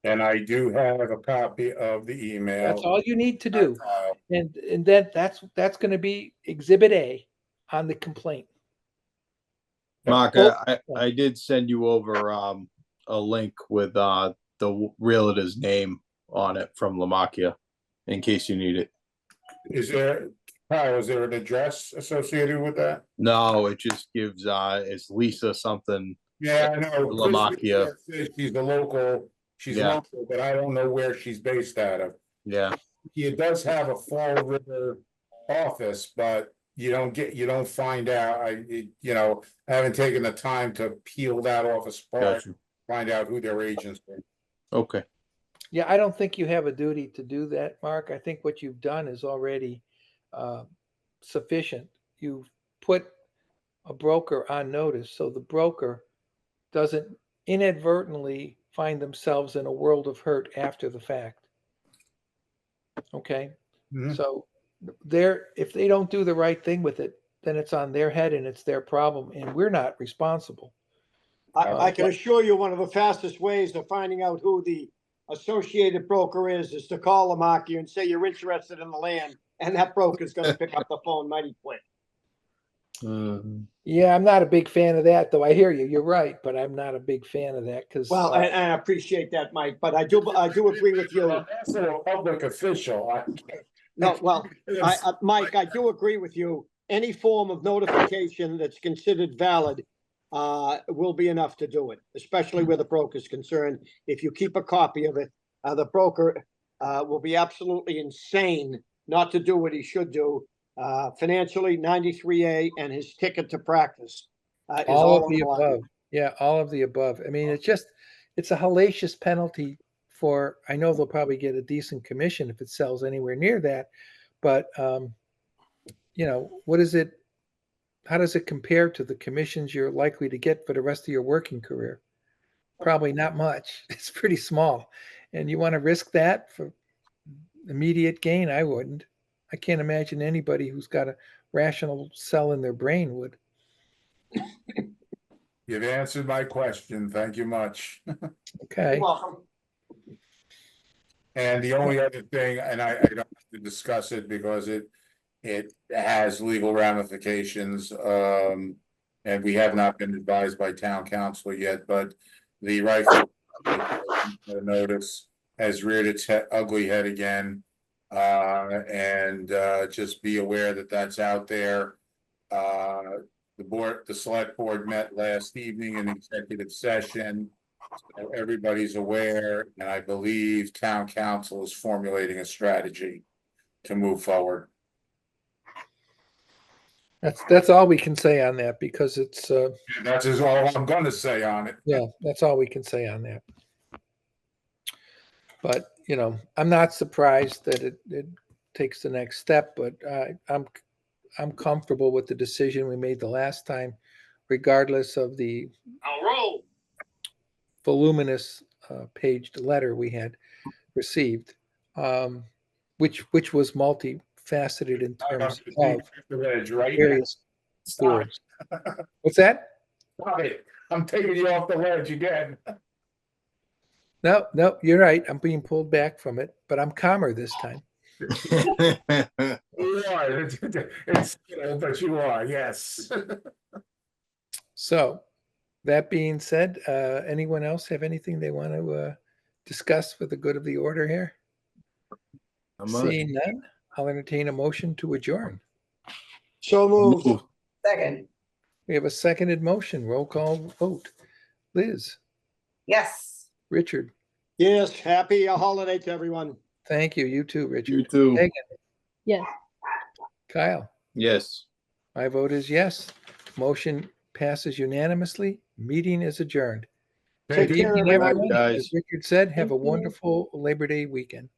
And I do have a copy of the email. That's all you need to do. And then that's going to be Exhibit A on the complaint. Mark, Oh. I did send you over a link with the realtor's name on it from Lamakia, in case you need it. Kyle, is there an address associated with that? No, it just gives it's Lisa something. Yeah, I know. Lamakia. She's a local, Yeah. local, but I don't know where she's based out of. Yeah. He does have a Fall River office, but you don't find out. I haven't taken the time to peel that office apart, Gotcha. find out who their agents are. Okay. Yeah, I don't think you have a duty to do that, Mark. I think what you've done is already sufficient. You've put a broker on notice, so the broker doesn't inadvertently find themselves in a world of hurt after the fact. Okay? Mhm. So if they don't do the right thing with it, then it's on their head and it's their problem, and we're not responsible. I can assure you, one of the fastest ways of finding out who the associated broker is to call Lamakia and say you're interested in the land, and that broker's gonna pick up the phone mighty quick. Yeah, I'm not a big fan of that, though. I hear you. You're right, but I'm not a big fan of that because Well, and I appreciate that, Mike, but I do agree with you. I'm also a public official. No, well, Mike, I do agree with you. Any form of notification that's considered valid will be enough to do it, especially where the broker is concerned. If you keep a copy of it, the broker will be absolutely insane not to do what he should do. Financially, 93A and his ticket to practice is all of on the the line. above. Yeah, all of the above. I mean, it's a hellacious penalty for, I know they'll probably get a decent commission if it sells anywhere near that, but what is it? how does it compare to the commissions you're likely to get for the rest of your working career? Probably not much. It's pretty small. And you want to risk that for immediate gain? I wouldn't. I can't imagine anybody who's got a rational cell in their brain would. You've answered my question. Thank you much. Okay. You're welcome. And the only other thing, and I don't have to discuss it because it has legal ramifications, and we have not been advised by town council yet, but the rifle notice has reared its ugly head again. And just be aware that that's out there. The select board met last evening in executive session. So everybody's aware, and I believe town council is formulating a strategy to move forward. That's all we can say on that because it's That's all I'm gonna say on it. yeah, that's all we can say on that. But you know, I'm not surprised that it takes the next step, but I'm comfortable with the decision we made the last time, regardless of the voluminous paged letter we had received, which was multifaceted in terms of The ledge, right? various Stop boards. What's that? Stop it. I'm taking you off the ledge again. No, you're right. I'm being pulled back from it, but I'm calmer this time. You are. It's, but you are, yes. So, that being said, anyone else have anything they want to discuss for the good of the order here? Seeing none, I'll entertain a motion to adjourn. So moved. Second. We have a seconded motion. Roll call vote. Liz, Yes. Richard, Yes, happy holiday to everyone. thank you. You too, Richard. You too. Megan, Yes. Kyle, Yes. my vote is yes. Motion passes unanimously. Meeting is adjourned. Take Good care, evening, everyone. everyone. Guys. As Richard said, have a Thank you. wonderful Labor Day weekend.